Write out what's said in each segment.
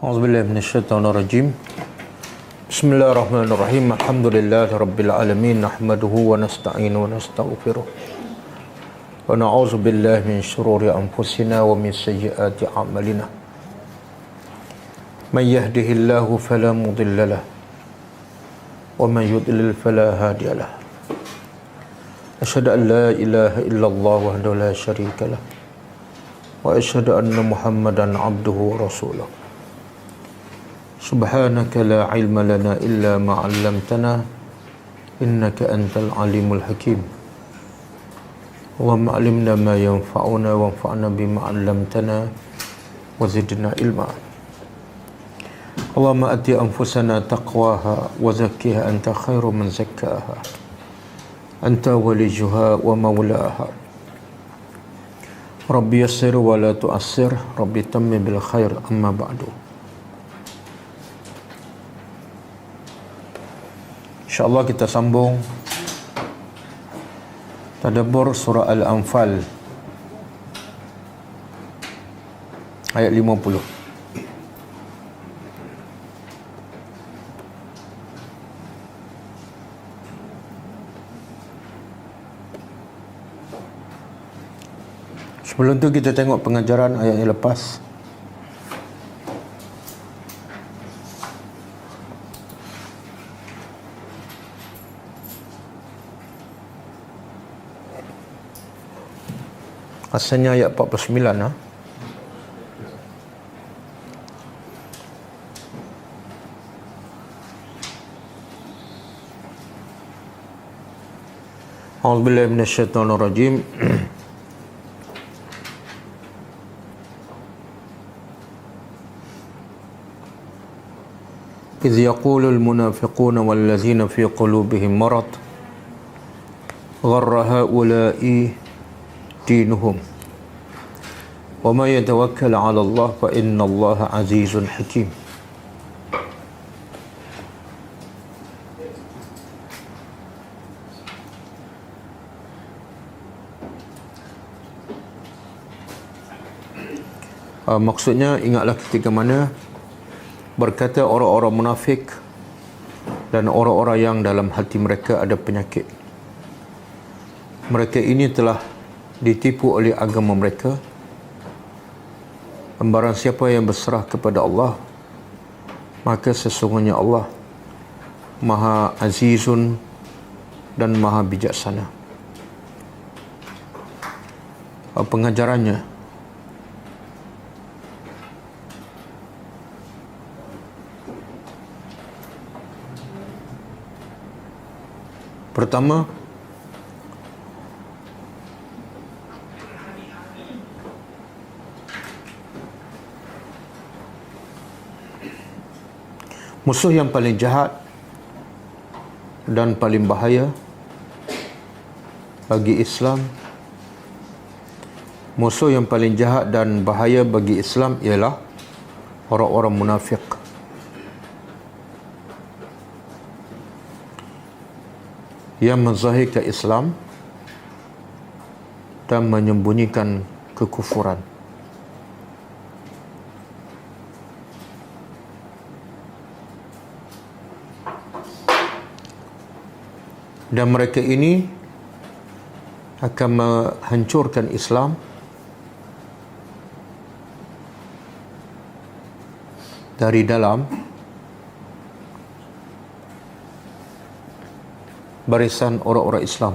A'udzubillahi minasyaitonirrajim. Bismillahirrahmanirrahim. Alhamdulillahirabbil alamin. Nahmaduhu wa nasta'inuhu wa nastaghfiruh. Wa na'udzu billahi min shururi anfusina wa min sayyiati a'malina. Man yahdihillahu fala mudilla lahu wa man yudlil fala hadiya lahu. Asyhadu an la ilaha illallah wahdahu la syarika lah wa asyhadu anna Muhammadan abduhu wa rasuluh. Subhanaka la ilma lana illa ma 'allamtana innaka antal alimul hakim. Allahumma 'allimna ma yanfa'una wanfa'na bima 'allamtana wa zidna ilma. Allahumma ati anfusana taqwaha wa zakkiha anta khairu man zakkaha. Anta waliyuha wa maulaha. Rabbi yassir wa la tu'assir, Rabbi tammim bil khair, amma ba'du. InsyaAllah kita sambung tadabbur surah Al-Anfal ayat 50. Sebelum tu kita tengok pengajaran ayat yang lepas. Asalnya ayat 49 ha? A'udzubillahi minasyaitonirrajim. إذ يقول المنافقون والذين في قلوبهم مرض غر هؤلاء دينهم وما يتوكل على الله فإن الله عزيز حكيم. Maksudnya, ingatlah ketika mana berkata orang-orang munafik dan orang-orang yang dalam hati mereka ada penyakit. Mereka ini telah ditipu oleh agama mereka. Barang siapa yang berserah kepada Allah, maka sesungguhnya Allah Maha Azizun dan Maha Bijaksana. Pengajarannya, pertama, musuh yang paling jahat dan paling bahaya bagi Islam, musuh yang paling jahat dan bahaya bagi Islam ialah orang-orang munafik. Yang menzahirkan Islam dan menyembunyikan kekufuran. Dan mereka ini akan menghancurkan Islam dari dalam barisan orang-orang Islam.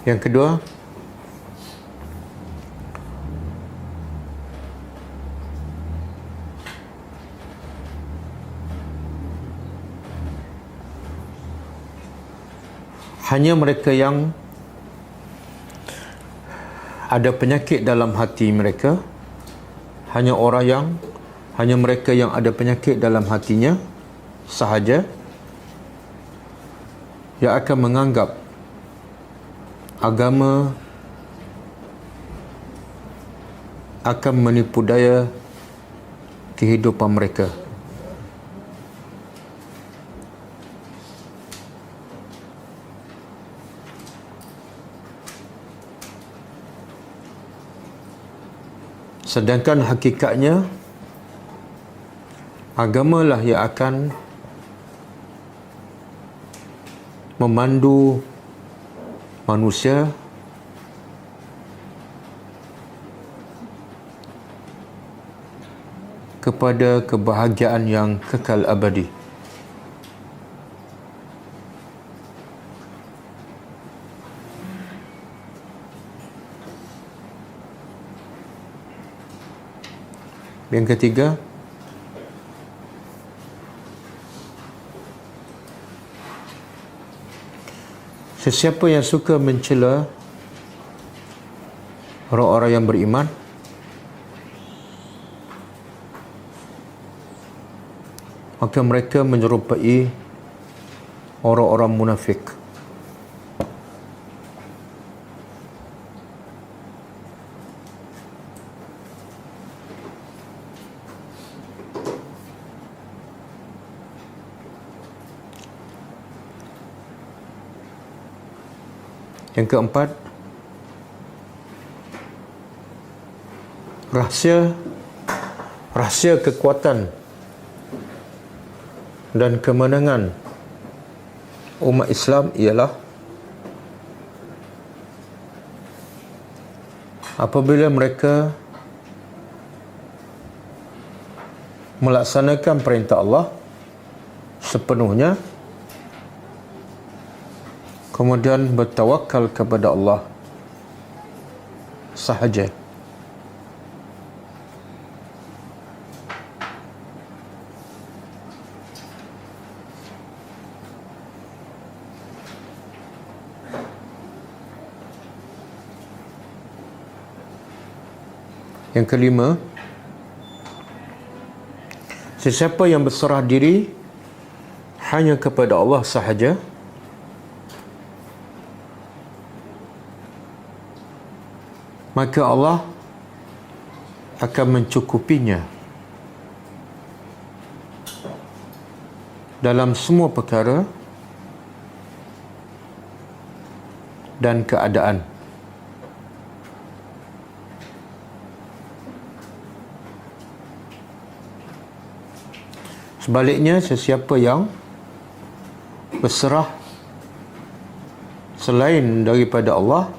Yang kedua, hanya mereka yang ada penyakit dalam hati mereka, hanya mereka yang ada penyakit dalam hatinya sahaja yang akan menganggap agama akan menipu daya kehidupan mereka. Sedangkan hakikatnya agamalah yang akan memandu manusia kepada kebahagiaan yang kekal abadi. Yang ketiga, sesiapa yang suka mencela orang-orang yang beriman, maka mereka menyerupai orang-orang munafik. Yang keempat, rahsia kekuatan dan kemenangan umat Islam ialah apabila mereka melaksanakan perintah Allah sepenuhnya, kemudian bertawakal kepada Allah sahaja. Yang kelima, sesiapa yang berserah diri hanya kepada Allah sahaja, maka Allah akan mencukupinya dalam semua perkara dan keadaan. Sebaliknya, sesiapa yang berserah selain daripada Allah,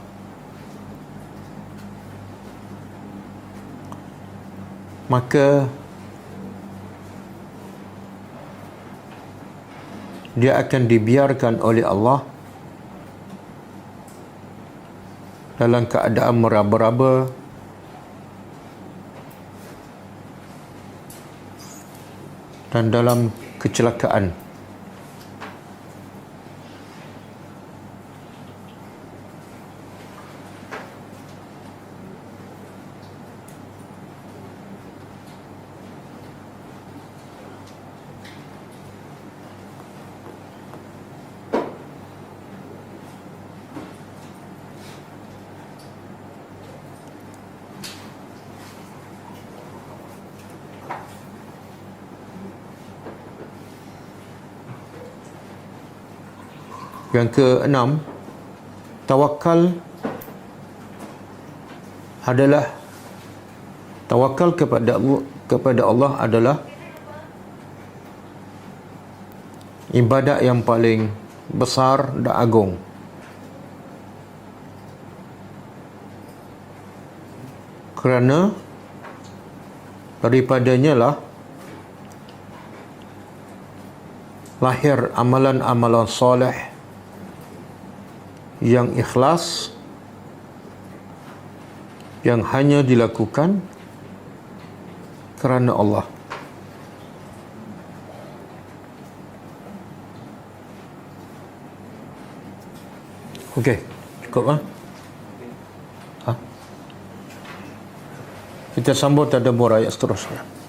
maka dia akan dibiarkan oleh Allah dalam keadaan meraba-raba dan dalam kecelakaan. Yang keenam, tawakal kepada Allah adalah ibadat yang paling besar dan agung. Kerana daripadanya lah lahir amalan-amalan soleh yang ikhlas, yang hanya dilakukan kerana Allah. Okey, cukup ha? Kita sambung tadabbur ayat seterusnya.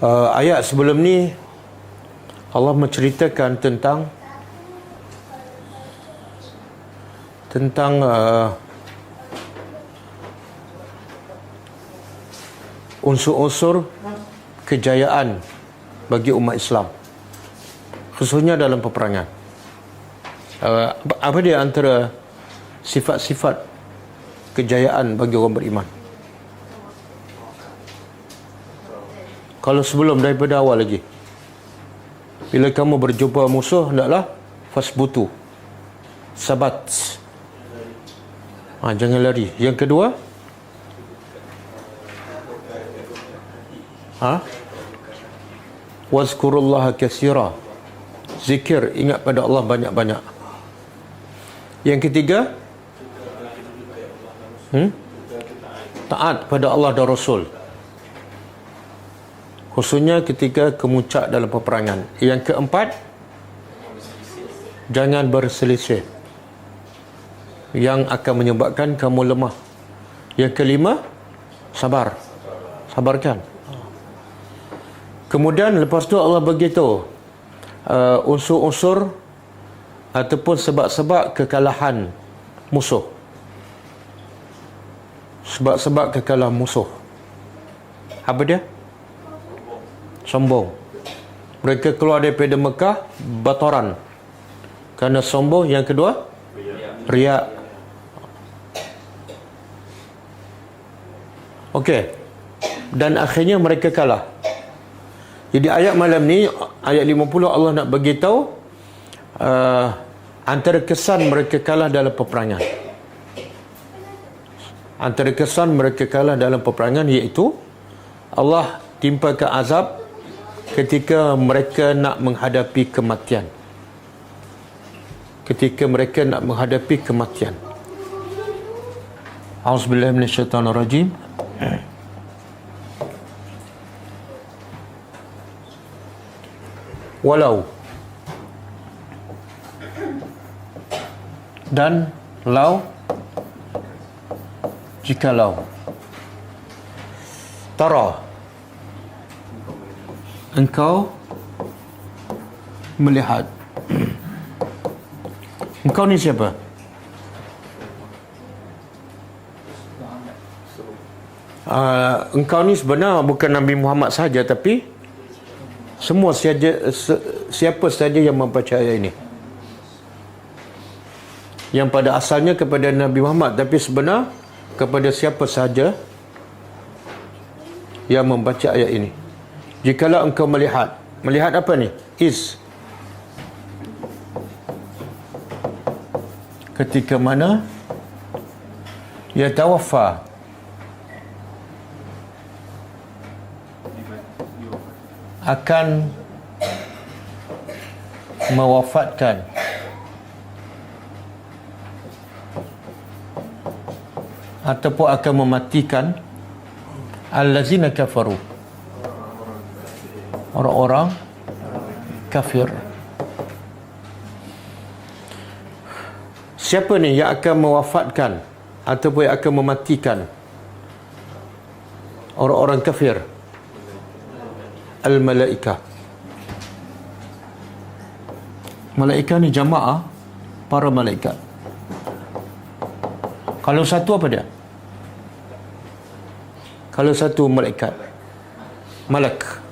Ayat sebelum ni Allah menceritakan tentang unsur-unsur kejayaan bagi umat Islam, khususnya dalam peperangan. Apa dia antara sifat-sifat kejayaan bagi orang beriman? Kalau sebelum, daripada awal lagi, bila kamu berjumpa musuh, hendaklah fasbutu, sabat, jangan lari. Yang kedua, wazkurullaha katsira, zikir, ingat pada Allah banyak-banyak. Yang ketiga, taat pada Allah dan Rasul, khususnya ketika kemuncak dalam peperangan. Yang keempat, jangan berselisih yang akan menyebabkan kamu lemah. Yang kelima, sabarkan. Kemudian lepas tu Allah beritahu unsur-unsur ataupun sebab-sebab kekalahan musuh. Sebab-sebab kekalahan musuh. Apa dia? Sombong. Mereka keluar daripada Mekah bataran kerana sombong. Yang kedua, riak. Okey. Dan akhirnya mereka kalah. Jadi ayat malam ni, ayat 50, Allah nak bagi tahu antara kesan mereka kalah dalam peperangan. Antara kesan mereka kalah dalam peperangan iaitu Allah timpakan azab ketika mereka nak menghadapi kematian. A'udzubillahi minasyaitanirrajim. Walau dan lau, jikalau, tara, engkau melihat. Engkau ni siapa? Engkau ni sebenarnya bukan Nabi Muhammad saja, tapi semua siapa saja yang membaca ayat ini, yang pada asalnya kepada Nabi Muhammad, tapi sebenar kepada siapa saja yang membaca ayat ini. Jikalau engkau melihat apa ni? Ketika mana yatawaffa, akan mewafatkan ataupun akan mematikan allazina kafaru, orang-orang kafir. Siapa ni yang akan mewafatkan ataupun yang akan mematikan orang-orang kafir? Al-malaikah. Malaikat ni jamaah para malaikat. Kalau satu apa dia? Kalau satu malaikat, malak.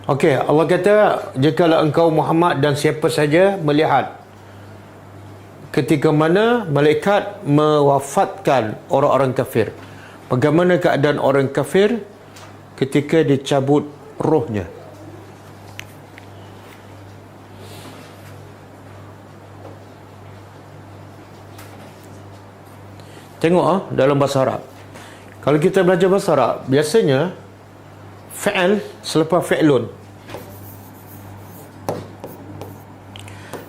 Okey, Allah kata, jikalau engkau Muhammad dan siapa saja melihat ketika mana malaikat mewafatkan orang-orang kafir. Bagaimana keadaan orang kafir ketika dicabut rohnya? Tengok dalam bahasa Arab. Kalau kita belajar bahasa Arab, biasanya fa'al selepas fi'lun.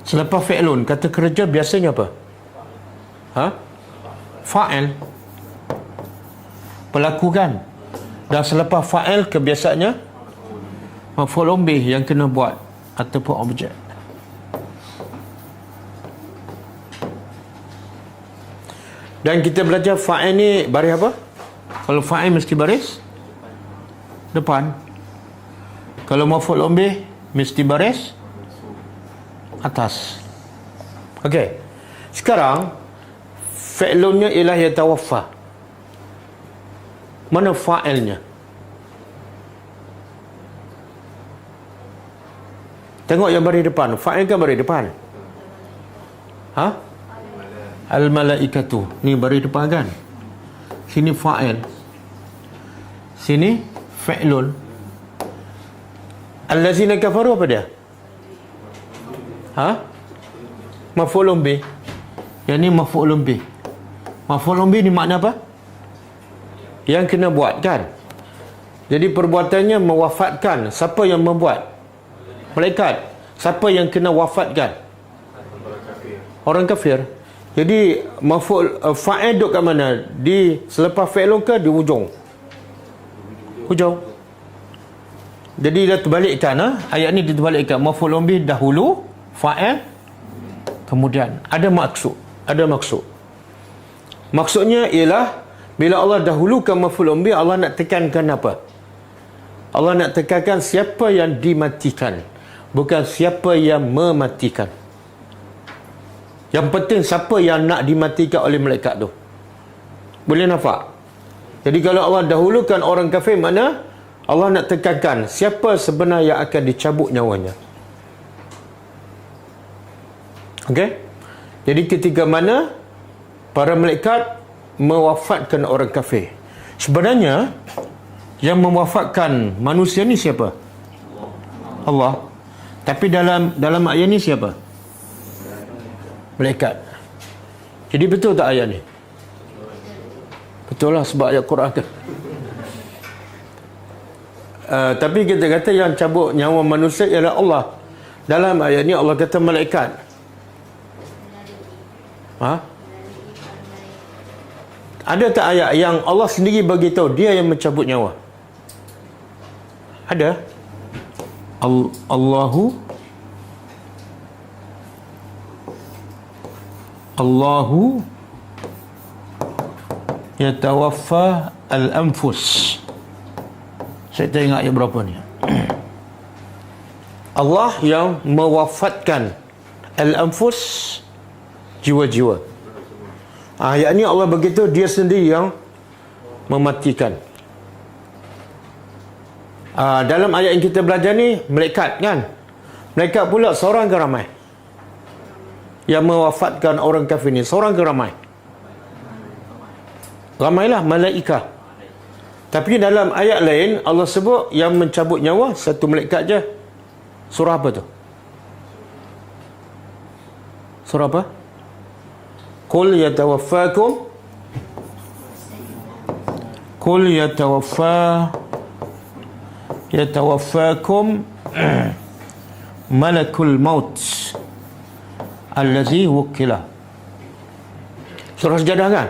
Selepas fi'lun, kata kerja biasanya apa? Fa'al, pelakukan. Dan selepas fa'al, kebiasaannya maf'ul bih yang kena buat ataupun objek. Dan kita belajar fa'al ni baris apa? Kalau fa'il mesti baris depan. Kalau maf'ul bih mesti baris atas. Okey. Sekarang fi'lunnya ialah yatawaffa. Mana fa'ilnya? Tengok yang baris depan. Fa'il kan baris depan? Ha? Al-malaikatu. Ni baris depan kan? Sini fa'il. Sini fi'lun. Allazina kafaru apa dia? Ha? Maf'ulun bih. Yang ni maf'ulun bih. Maf'ulun bih ni makna apa? Yang kena buat kan? Jadi perbuatannya mewafatkan. Siapa yang membuat? Malaikat. Siapa yang kena wafatkan? Orang kafir. Jadi fa'il duduk kat mana? Di selepas fi'lun ke di hujung? Hujung. Jadi dah terbalikkan, ayat ni terbalikkan. Maf'ulun bih dahulu, fa'il kemudian. Ada maksud. Maksudnya ialah bila Allah dahulukan maf'ulun bih, Allah nak tekankan apa? Allah nak tekankan siapa yang dimatikan, bukan siapa yang mematikan. Yang penting siapa yang nak dimatikan oleh malaikat tu. Boleh nampak? Jadi kalau Allah dahulukan orang kafir, mana Allah nak tekankan siapa sebenarnya yang akan dicabut nyawanya. Okey? Jadi ketika mana para malaikat mewafatkan orang kafir, sebenarnya yang mewafatkan manusia ni siapa? Allah. Tapi dalam ayat ni siapa? Malaikat. Jadi betul tak ayat ni? Betul lah, sebab ayat Quran kan. Tapi kita kata yang cabut nyawa manusia ialah Allah. Dalam ayat ni Allah kata malaikat. Ada tak ayat yang Allah sendiri bagi tahu dia yang mencabut nyawa? Ada. Allahu yatawaffa al-anfus. Saya tak ingat ayat berapa ni. Allah yang mewafatkan al-anfus, jiwa-jiwa. Ayat ni Allah begitu, dia sendiri yang mematikan. Dalam ayat yang kita belajar ni, malaikat kan? Malaikat pula seorang ke ramai? Yang mewafatkan orang kafir ni seorang ke ramai? Ramailah, malaikah. Tapi dalam ayat lain Allah sebut yang mencabut nyawa satu malaikat je. Surah apa tu? Surah apa? Qul yatawaffakum malakul maut allazi wukila. Surah Sajadah kan?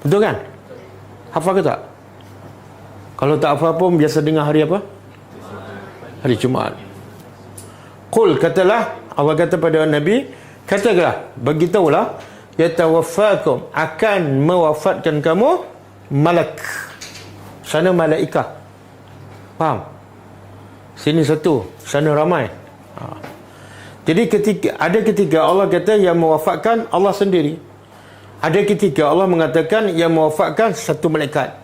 Betul kan? Hafal ke tak? Kalau tak hafal pun biasa dengar hari apa? Hari Jumaat. Qul, katalah, Allah kata pada Nabi, katakanlah, beritahulah, yatawaffakum, akan mewafatkan kamu malak. Sana malaikah. Faham? Sini satu, sana ramai. Jadi ketika Allah kata yang mewafatkan Allah sendiri. Ada ketika Allah mengatakan yang mewafatkan satu malaikat.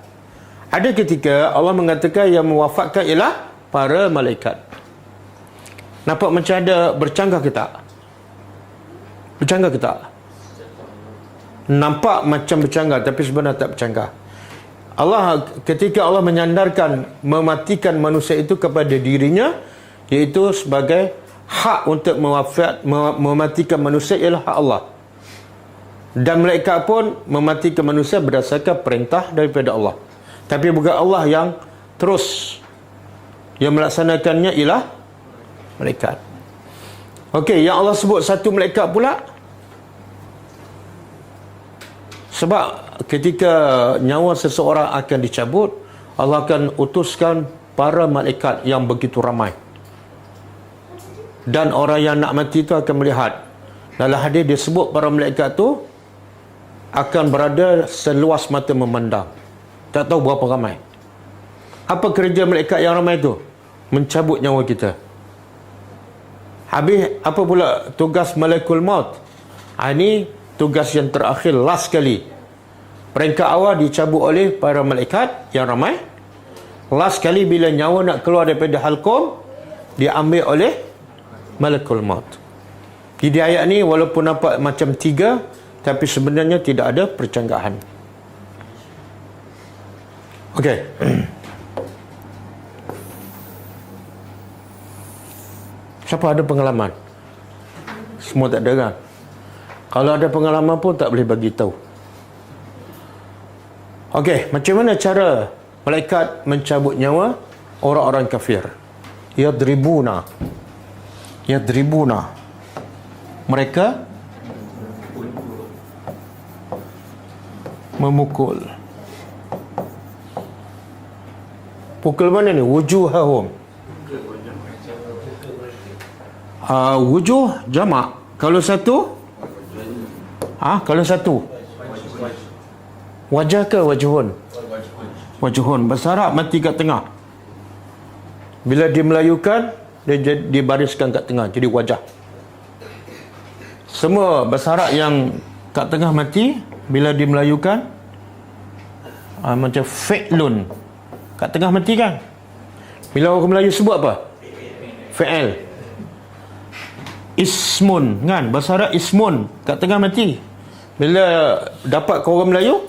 Ada ketika Allah mengatakan yang mewafatkan ialah para malaikat. Nampak macam ada bercanggah ke tak? Bercanggah ke tak? Nampak macam bercanggah, tapi sebenarnya tak bercanggah. Allah, ketika Allah menyandarkan mematikan manusia itu kepada dirinya, iaitu sebagai hak untuk mematikan manusia ialah hak Allah. Dan malaikat pun mematikan manusia berdasarkan perintah daripada Allah. Tapi bukan Allah yang terus, yang melaksanakannya ialah malaikat. Okey, yang Allah sebut satu malaikat pula, sebab ketika nyawa seseorang akan dicabut, Allah akan utuskan para malaikat yang begitu ramai. Dan orang yang nak mati itu akan melihat. Dalam hadis dia sebut para malaikat tu akan berada seluas mata memandang. Tak tahu berapa ramai. Apa kerja malaikat yang ramai itu? Mencabut nyawa kita. Habis apa pula tugas malakul maut? Ini tugas yang terakhir, last sekali. Peringkat awal dicabut oleh para malaikat yang ramai. Last sekali bila nyawa nak keluar daripada halqum, diambil oleh malakul maut. Jadi ayat ni walaupun nampak macam 3, tapi sebenarnya tidak ada percanggahan. Okey. Siapa ada pengalaman? Semua tak ada kan? Kalau ada pengalaman pun tak boleh bagi tahu. Okey, macam mana cara malaikat mencabut nyawa orang-orang kafir? Yadribuna. Mereka memukul. Pukul mana ni? Wujuhahum. Wujuh jamak. Kalau satu? Kalau satu? Wajah ke wajhun? Wajhun. Bahasa Arab mati kat tengah. Bila dimelayukan, dia dibariskan kat tengah. Jadi wajah. Semua bahasa Arab yang kat tengah mati, bila dimelayukan, macam fi'lun. Kat tengah mati kan? Bila orang Melayu sebut apa? Fi'il. Ismun kan, bahasa Arab ismun, kat tengah mati. Bila dapat ke orang Melayu,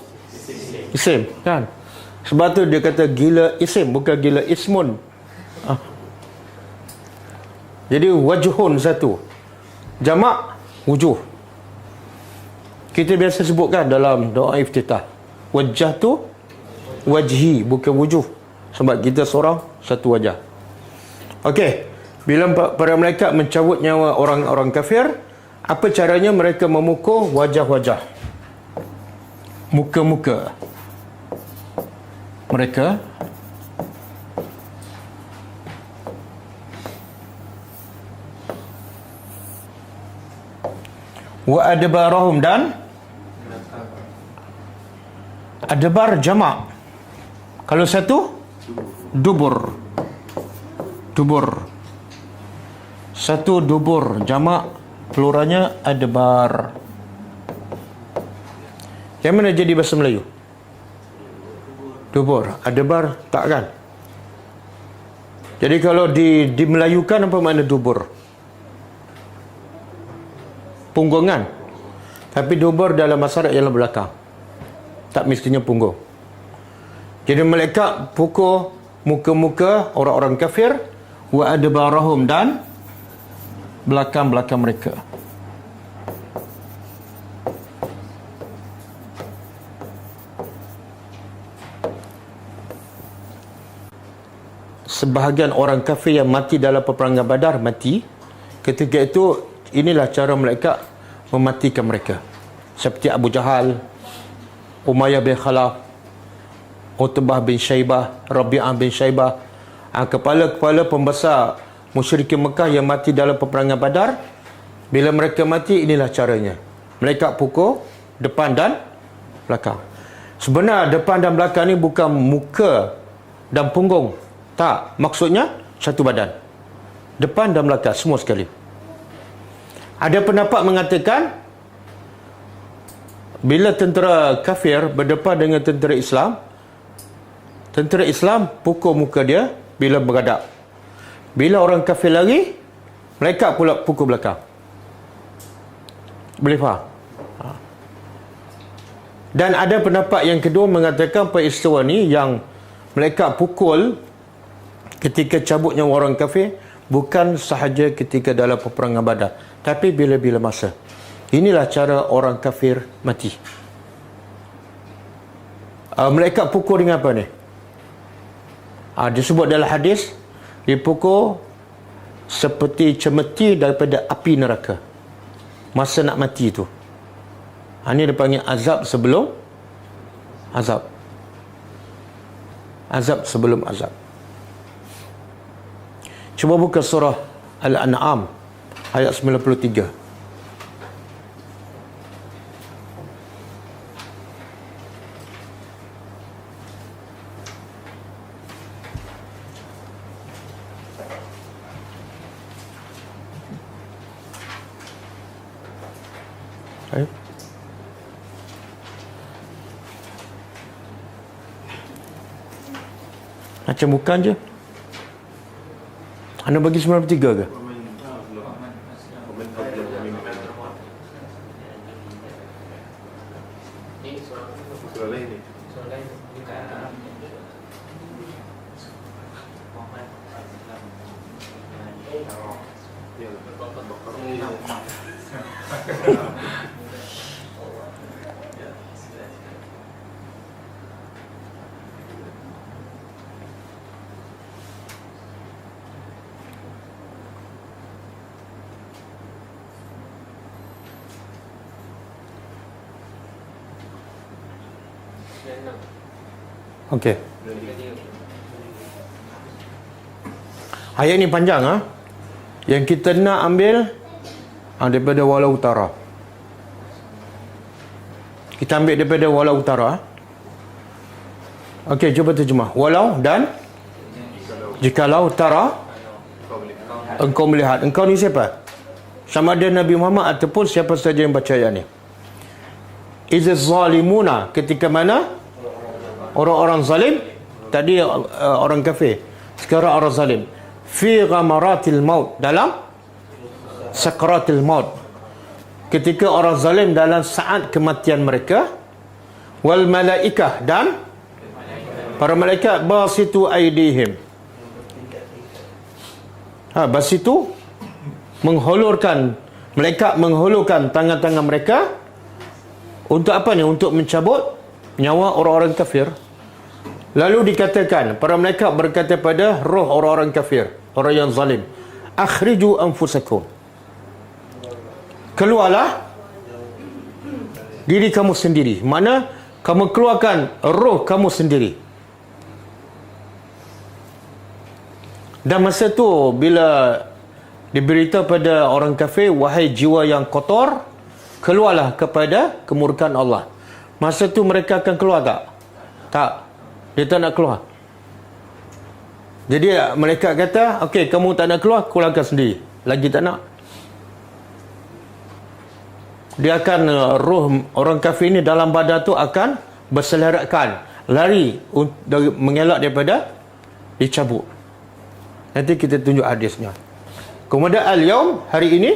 isim kan. Sebab tu dia kata gila isim, bukan gila ismun. Jadi wajhun satu, jamak wujuh. Kita biasa sebutkan dalam doa iftitah, wajah tu wajhi, bukan wujuh. Sebab kita seorang satu wajah. Okey. Bila para malaikat mencabut nyawa orang-orang kafir, apa caranya mereka memukul wajah-wajah, muka-muka mereka. Wa adbarahum, dan adbar jamak. Kalau satu, dubur. Satu dubur, jamak, pluralnya adbar. Yang mana jadi bahasa Melayu? Dubur. Adbar tak kan? Jadi kalau dimelayukan, apa makna dubur? Punggungan. Tapi dubur dalam masyarakat ialah belakang, tak mestinya punggung. Jadi malaikat pukul muka-muka orang-orang kafir, wa adbarahum, dan belakang-belakang mereka. Sebahagian orang kafir yang mati dalam peperangan Badar mati. Ketika itu, inilah cara malaikat mematikan mereka. Seperti Abu Jahal, Umayyah bin Khalaf, Utbah bin Syaibah, Rabi'ah bin Syaibah, kepala-kepala pembesar musyrikin Mekah yang mati dalam peperangan Badar. Bila mereka mati, inilah caranya. Mereka pukul depan dan belakang. Sebenarnya depan dan belakang ni bukan muka dan punggung. Tak, maksudnya satu badan. Depan dan belakang, semua sekali. Ada pendapat mengatakan, bila tentera kafir berdepan dengan tentera Islam pukul muka dia bila berhadap. Bila orang kafir lari, mereka pula pukul belakang. Boleh faham? Dan ada pendapat yang kedua mengatakan peristiwa ni yang mereka pukul ketika cabutnya orang kafir bukan sahaja ketika dalam peperangan Badar, tapi bila-bila masa. Inilah cara orang kafir mati. Mereka pukul dengan apa ni? Disebut dalam hadis, dipukul seperti cemeti daripada api neraka masa nak mati tu. Ini dipanggil azab sebelum azab. Azab sebelum azab. Cuba buka surah Al-An'am ayat 93. Macam bukan je. Anda bagi 93 ke? Okey. Ayat ni panjang ha? Yang kita nak ambil daripada Walau Utara. Kita ambil daripada Walau Utara. Okey, cuba terjemah. Walau dan jikalau tara engkau melihat. Engkau ni siapa? Sama ada Nabi Muhammad ataupun siapa saja yang baca ayat ni. Iziz zalimuna, ketika mana orang-orang zalim, tadi orang kafir, sekarang orang zalim, fi ghamaratil maut, dalam sakratil maut, ketika orang zalim dalam saat kematian mereka, wal malaikah, dan para malaikat, basitu aidihim, basitu menghulurkan, malaikat menghulurkan tangan-tangan mereka untuk apa ni? Untuk mencabut nyawa orang-orang kafir. Lalu dikatakan, para malaikat berkata pada roh orang-orang kafir, orang yang zalim, akhriju anfusakum, keluarlah diri kamu sendiri. Mana kamu keluarkan roh kamu sendiri. Dan masa tu bila diberitahu pada orang kafir, wahai jiwa yang kotor, keluarlah kepada kemurkaan Allah. Masa tu mereka akan keluar tak? Tak. Dia tak nak keluar. Jadi mereka kata, okey, kamu tak nak keluar, keluarkan sendiri. Lagi tak nak. Dia akan, roh orang kafir ni dalam badan tu akan berselerakkan, lari mengelak daripada dicabut. Nanti kita tunjuk hadisnya. Kemudian al-yaum, hari ini,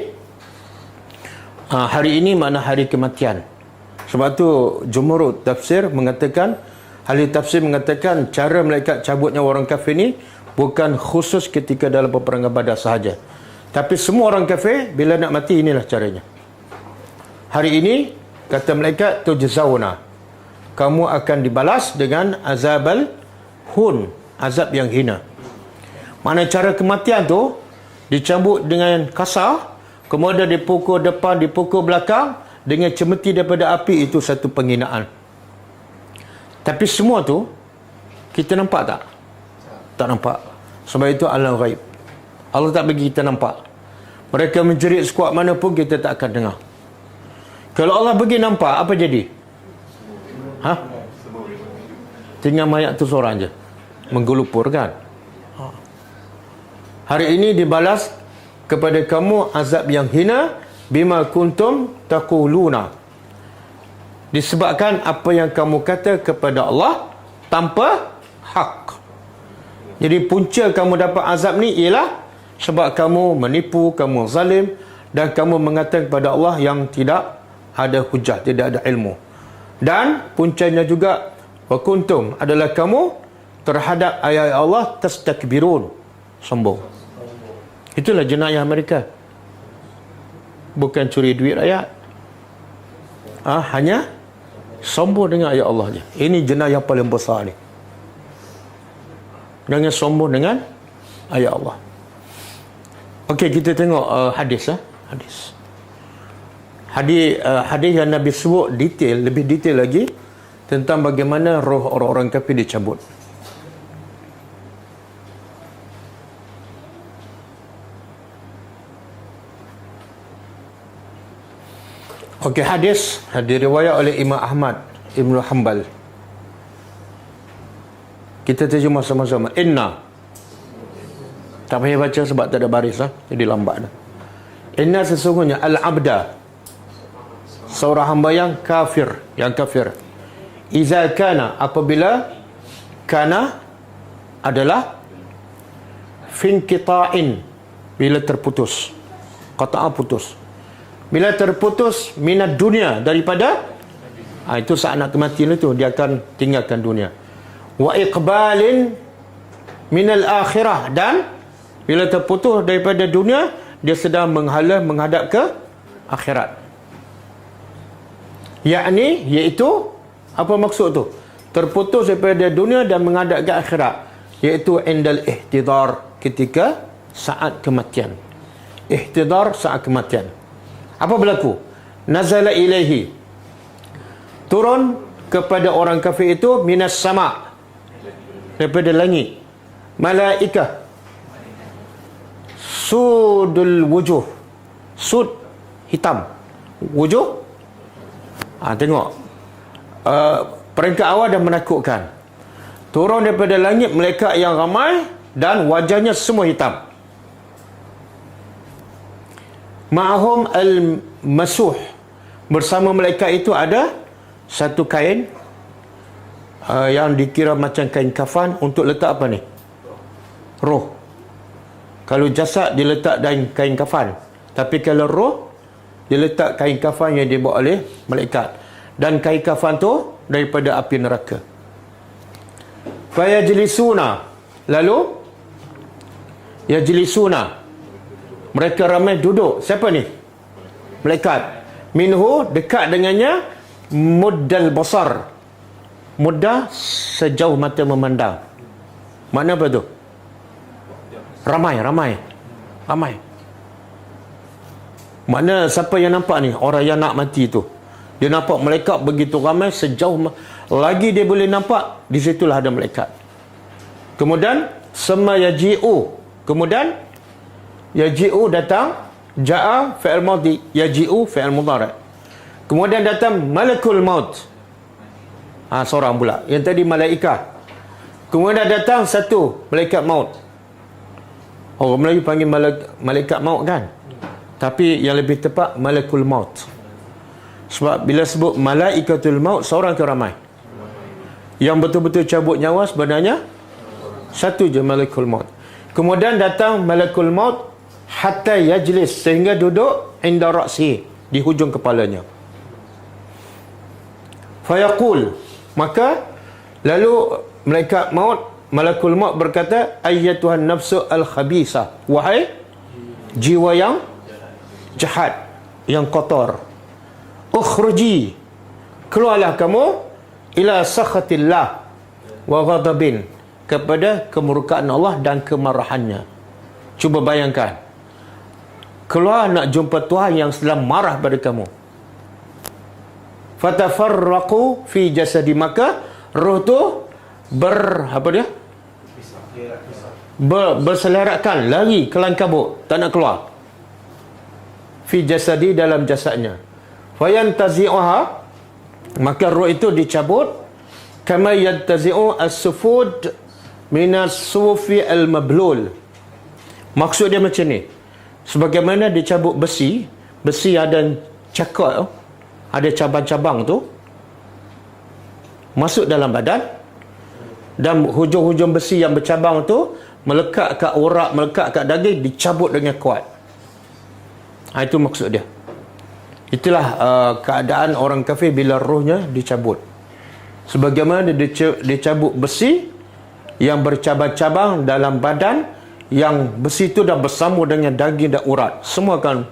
hari ini makna hari kematian. Sebab tu jumhur tafsir mengatakan, ahli tafsir mengatakan cara malaikat cabutnya orang kafir ni bukan khusus ketika dalam peperangan Badar sahaja, tapi semua orang kafir bila nak mati inilah caranya. Hari ini kata malaikat, tujzauna, kamu akan dibalas dengan azabal hun, azab yang hina. Mana cara kematian tu dicambuk dengan kasar, kemudian dipukul depan, dipukul belakang dengan cemeti daripada api, itu satu penghinaan. Tapi semua tu kita nampak tak? Tak nampak. Sebab itu alam ghaib. Allah tak bagi kita nampak. Mereka menjerit sekuat mana pun kita tak akan dengar. Kalau Allah bagi nampak, apa jadi? Tinggal mayat tu seorang je, menggelupur kan? Hari ini dibalas kepada kamu azab yang hina bima kuntum taquluna, disebabkan apa yang kamu kata kepada Allah tanpa hak. Jadi punca kamu dapat azab ni ialah sebab kamu menipu, kamu zalim, dan kamu mengatakan kepada Allah yang tidak ada hujah, tidak ada ilmu. Dan puncanya juga wa kuntum adalah kamu terhadap ayat Allah tastakbirun, sombong. Itulah jenayah mereka. Bukan curi duit rakyat, hanya sombong dengan ayat Allah je. Ini jenayah paling besar ni. Jangan sombong dengan ayat Allah. Okey, kita tengok hadis. Hadis yang Nabi sebut detail, lebih detail lagi tentang bagaimana roh orang-orang kafir dicabut. Okey, hadis diriwayat oleh Imam Ahmad Ibn Hanbal. Kita terjemah sama-sama. Inna, tak payah baca sebab tak ada baris jadi lambat dah. Inna, sesungguhnya, al-abda, seorang hamba yang kafir, iza kana, apabila kana adalah finqita'in, bila terputus. Qata'a putus. Bila terputus minad dunia, daripada itu saat nak kematian itu dia akan tinggalkan dunia. Wa iqbalin minal akhirah, dan bila terputus daripada dunia dia sedang menghadap ke akhirat. Yakni, iaitu apa maksud tu? Terputus daripada dunia dan menghadap ke akhirat, iaitu indal ihtidar, ketika saat kematian. Ihtidar, saat kematian. Apa berlaku? Nazala ilaihi, turun kepada orang kafir itu, minas sama', daripada langit, malaikah sudul wujuh. Sud, hitam. Wujuh, tengok, peringkat awal dah menakutkan. Turun daripada langit malaikat yang ramai dan wajahnya semua hitam. Ma'ahum al-masuh, bersama malaikat itu ada satu kain yang dikira macam kain kafan untuk letak apa ni? Roh. Kalau jasad diletak dalam kain kafan, tapi kalau roh diletak kain kafan yang dibawa oleh malaikat, dan kain kafan tu daripada api neraka. Fayajlisuna, lalu yajlisuna, mereka ramai duduk. Siapa ni? Malaikat. Minhu, dekat dengannya, muddal basar, muddah sejauh mata memandang. Makna apa tu? Ramai. Makna siapa yang nampak ni? Orang yang nak mati tu, dia nampak malaikat begitu ramai, sejauh lagi dia boleh nampak, di situlah ada malaikat. Kemudian sama yaji'u, kemudian yaji'u datang, ja'a fi'il madhi, yaji'u fi'il mudhari'. Kemudian datang malakul maut, seorang pula. Yang tadi malaikah. Kemudian datang satu malaikat maut. Orang Melayu panggil malaikat maut kan, tapi yang lebih tepat malakul maut. Sebab bila sebut malaikatul maut, seorang ke ramai? Yang betul-betul cabut nyawa sebenarnya satu je, malakul maut. Kemudian datang malakul maut hatta yajlis, sehingga duduk inda ra'si, di hujung kepalanya. Fayaqul, maka lalu malaikat maut, malakul maut berkata, ayyatuhan nafsu al-khabisa, wahai jiwa yang jahat, yang kotor, ukhruji, keluarlah kamu, ila sakhatillah wa ghadabin, kepada kemurkaan Allah dan kemarahannya. Cuba bayangkan, keluar nak jumpa Tuhan yang sedang marah pada kamu. Fatafarraqu fi jasadi, maka roh tu berselerakkan, lari kelang kabut, tak nak keluar. Fi jasadi, dalam jasadnya. Fayantazi'uha, maka roh itu dicabut, kama yantazi'u as-sufud minas sufi al-mablul. Maksud dia macam ni, sebagaimana dicabut besi ada cakar, ada cabang-cabang tu masuk dalam badan, dan hujung-hujung besi yang bercabang tu melekat kat urat, melekat kat daging, dicabut dengan kuat. Itu maksud dia. Itulah keadaan orang kafir bila rohnya dicabut. Sebagaimana dicabut besi yang bercabang-cabang dalam badan, yang besi itu dah bersambung dengan daging dan urat, semua akan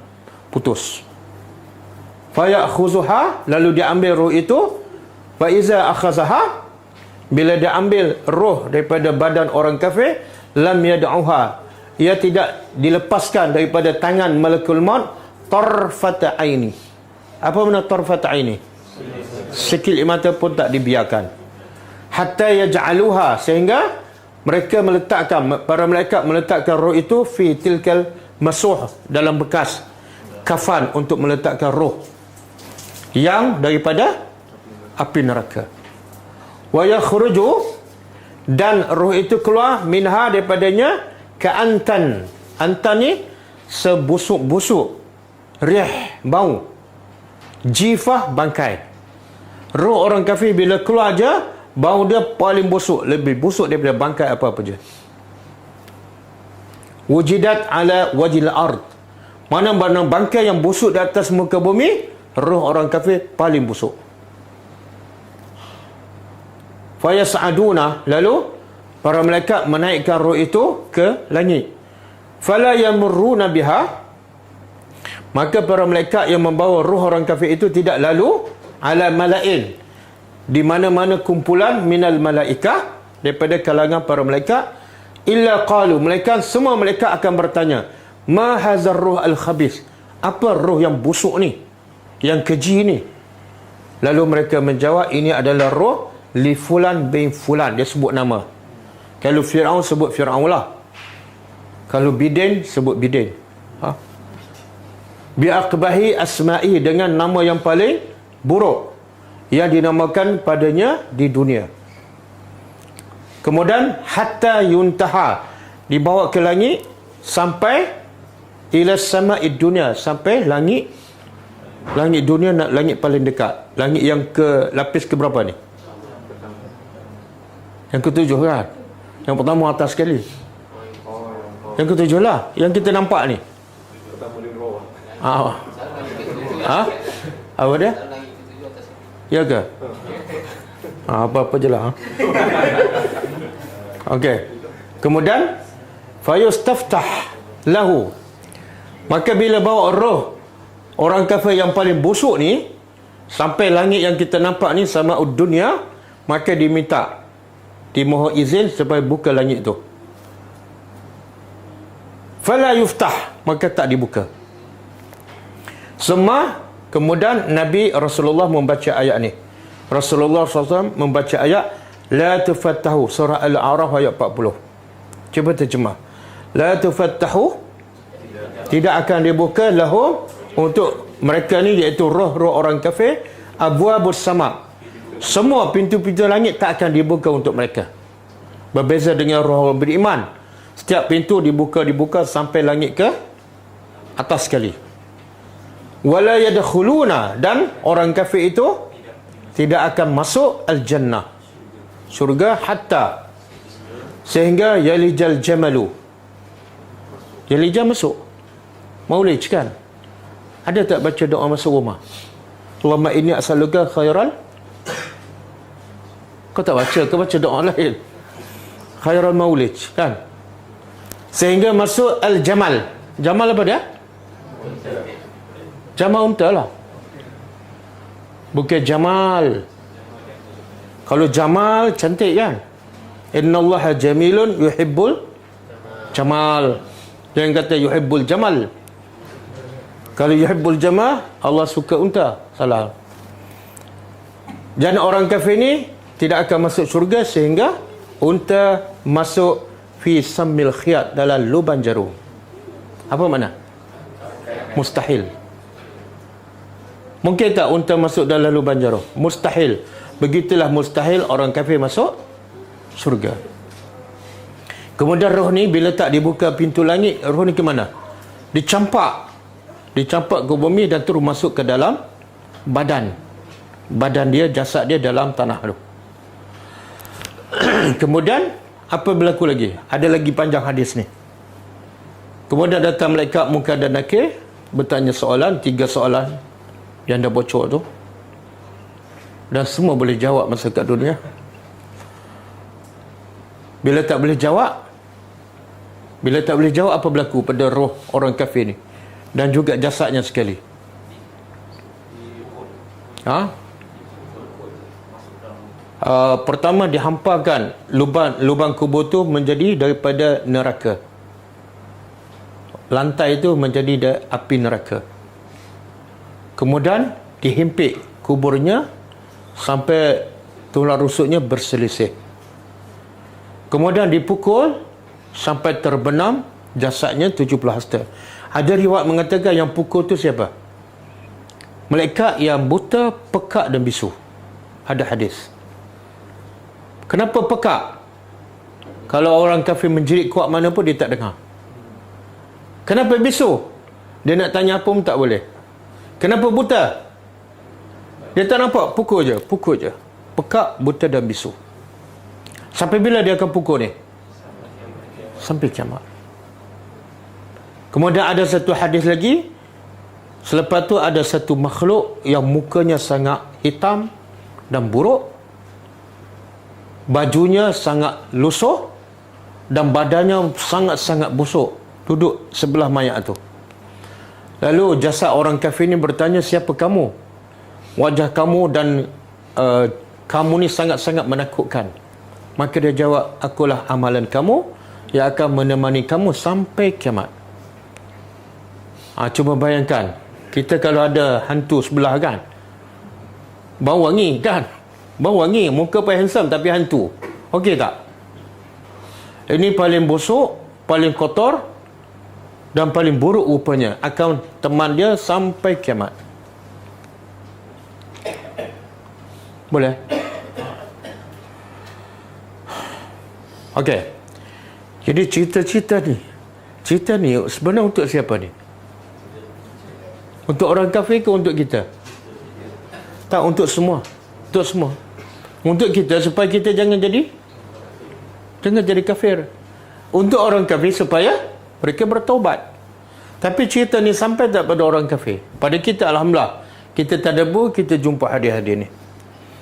putus. Fayakhuzuha, lalu dia ambil roh itu. Fa iza akhazaha, bila dia ambil roh daripada badan orang kafir, lam yad'uha, ia tidak dilepaskan daripada tangan malakul maut, tarfata aini. Apa makna tarfata aini? Sekilip mata pun tak dibiarkan. Hatta yaj'aluha, sehingga mereka meletakkan, para malaikat meletakkan roh itu fi tilkal masuh, dalam bekas kafan untuk meletakkan roh yang daripada api neraka. Wa yakhruju, dan roh itu keluar, minha, daripadanya, ka'antan. Antan ni sebusuk-busuk, rih, bau, jifah, bangkai. Roh orang kafir bila keluar aja, bau dia paling busuk, lebih busuk daripada bangkai apa-apa je. Wujidat ala wajil ard, mana-mana bangkai yang busuk di atas muka bumi, roh orang kafir paling busuk. Fayas'aduna, lalu para malaikat menaikkan roh itu ke langit. Fala yamurruna biha, maka para malaikat yang membawa roh orang kafir itu tidak lalu ala malain, di mana-mana kumpulan minal malaikah, daripada kalangan para malaikat, illa qalu, semua malaikat akan bertanya, ma hazar ruh al-khabis, apa roh yang busuk ni, yang keji ni? Lalu mereka menjawab, ini adalah roh li fulan bin fulan. Dia sebut nama. Kalau Fir'aun sebut Fir'aun lah, kalau Bidin sebut Bidin. Bi'aqbahi asma'i, dengan nama yang paling buruk yang dinamakan padanya di dunia. Kemudian hatta yuntaha, dibawa ke langit sampai ila sama'id dunia, sampai langit dunia, langit paling dekat. Langit yang ke lapis ke berapa ni? Yang ketujuh kan? Yang pertama atas sekali. Yang ketujuh lah, yang kita nampak ni. Apa dia? Ya ke? Apa-apa je lah. Okey. Kemudian fayustaftah lahu, maka bila bawa roh orang kafir yang paling busuk ni sampai langit yang kita nampak ni, sama'ud dunia, maka dimohon izin supaya buka langit tu. Fala yuftah, maka tak dibuka. Kemudian Nabi Rasulullah membaca ayat ni. Rasulullah SAW membaca ayat la tufattahu, surah Al-A'raf ayat 40. Cuba terjemah. La tufattahu, tidak akan dibuka lahum, untuk mereka ni, iaitu roh-roh orang kafir, abwabus sama, semua pintu-pintu langit tak akan dibuka untuk mereka. Berbeza dengan roh orang beriman, setiap pintu dibuka sampai langit ke atas sekali. Wala yadkhuluna, dan orang kafir itu tidak akan masuk al-jannah, syurga, hatta, sehingga yalijal jamalu, yalijal masuk maulij kan. Ada tak baca doa masuk rumah? Allahumma inni as'aluka khairal, kau tak baca, kau baca doa lain, khairal maulij kan, sehingga masuk al-jamal. Jamal apa dia? Jamal unta lah, bukan Jamal. Kalau Jamal cantik kan, innallaha jamilun yuhibbul jamal, jangan kata yuhibbul jamal. Kalau yuhibbul jamal, Allah suka unta, salah. Dan orang kafir ni tidak akan masuk syurga sehingga unta masuk fi sammil khiyat, dalam lubang jarum. Apa makna? Mustahil. Mungkin tak unta masuk dalam lubang jarum? Mustahil. Begitulah mustahil orang kafir masuk syurga. Kemudian roh ni bila tak dibuka pintu langit, roh ni ke mana? Dicampak ke bumi dan terus masuk ke dalam badan dia, jasad dia dalam tanah tu. Kemudian apa berlaku lagi? Ada lagi panjang hadis ni. Kemudian datang malaikat Munkar dan Nakir, bertanya soalan, 3 soalan yang dah bocor tu, dan semua boleh jawab masa kat dunia. Bila tak boleh jawab, apa berlaku pada roh orang kafir ni dan juga jasadnya sekali? Pertama dihamparkan lubang kubur tu menjadi daripada neraka. Lantai itu menjadi api neraka. Kemudian dihimpit kuburnya sampai tulang rusuknya berselisih. Kemudian dipukul sampai terbenam jasadnya 70 hasta. Ada riwayat mengatakan yang pukul tu siapa? Malaikat yang buta, pekak dan bisu. Ada hadis. Kenapa pekak? Kalau orang kafir menjerit kuat mana pun dia tak dengar. Kenapa bisu? Dia nak tanya apa pun tak boleh. Kenapa buta? Dia tak nampak, pukul je. pekak, buta dan bisu. Sampai bila dia akan pukul ni? Sampai kiamat. Kemudian ada satu hadis lagi, selepas tu ada satu makhluk yang mukanya sangat hitam dan buruk, bajunya sangat lusuh dan badannya sangat-sangat busuk, duduk sebelah mayat tu. Lalu jasad orang kafir ni bertanya, siapa kamu? Wajah kamu dan kamu ni sangat-sangat menakutkan. Maka dia jawab, akulah amalan kamu yang akan menemani kamu sampai kiamat. Cuba bayangkan, kita kalau ada hantu sebelah kan, bau wangi kan, bau wangi, muka pun handsome tapi hantu, okey tak? Ini paling busuk, paling kotor dan paling buruk rupanya, akan teman dia sampai kiamat. Boleh? Okey. Jadi cerita ni sebenarnya untuk siapa ni? Untuk orang kafir ke untuk kita? Tak, untuk semua. Untuk semua. Untuk kita supaya kita jangan jadi kafir. Untuk orang kafir supaya mereka bertaubat. Tapi cerita ni sampai tak pada orang kafir. Pada kita alhamdulillah, kita tadabbur, kita jumpa hadis-hadis ni.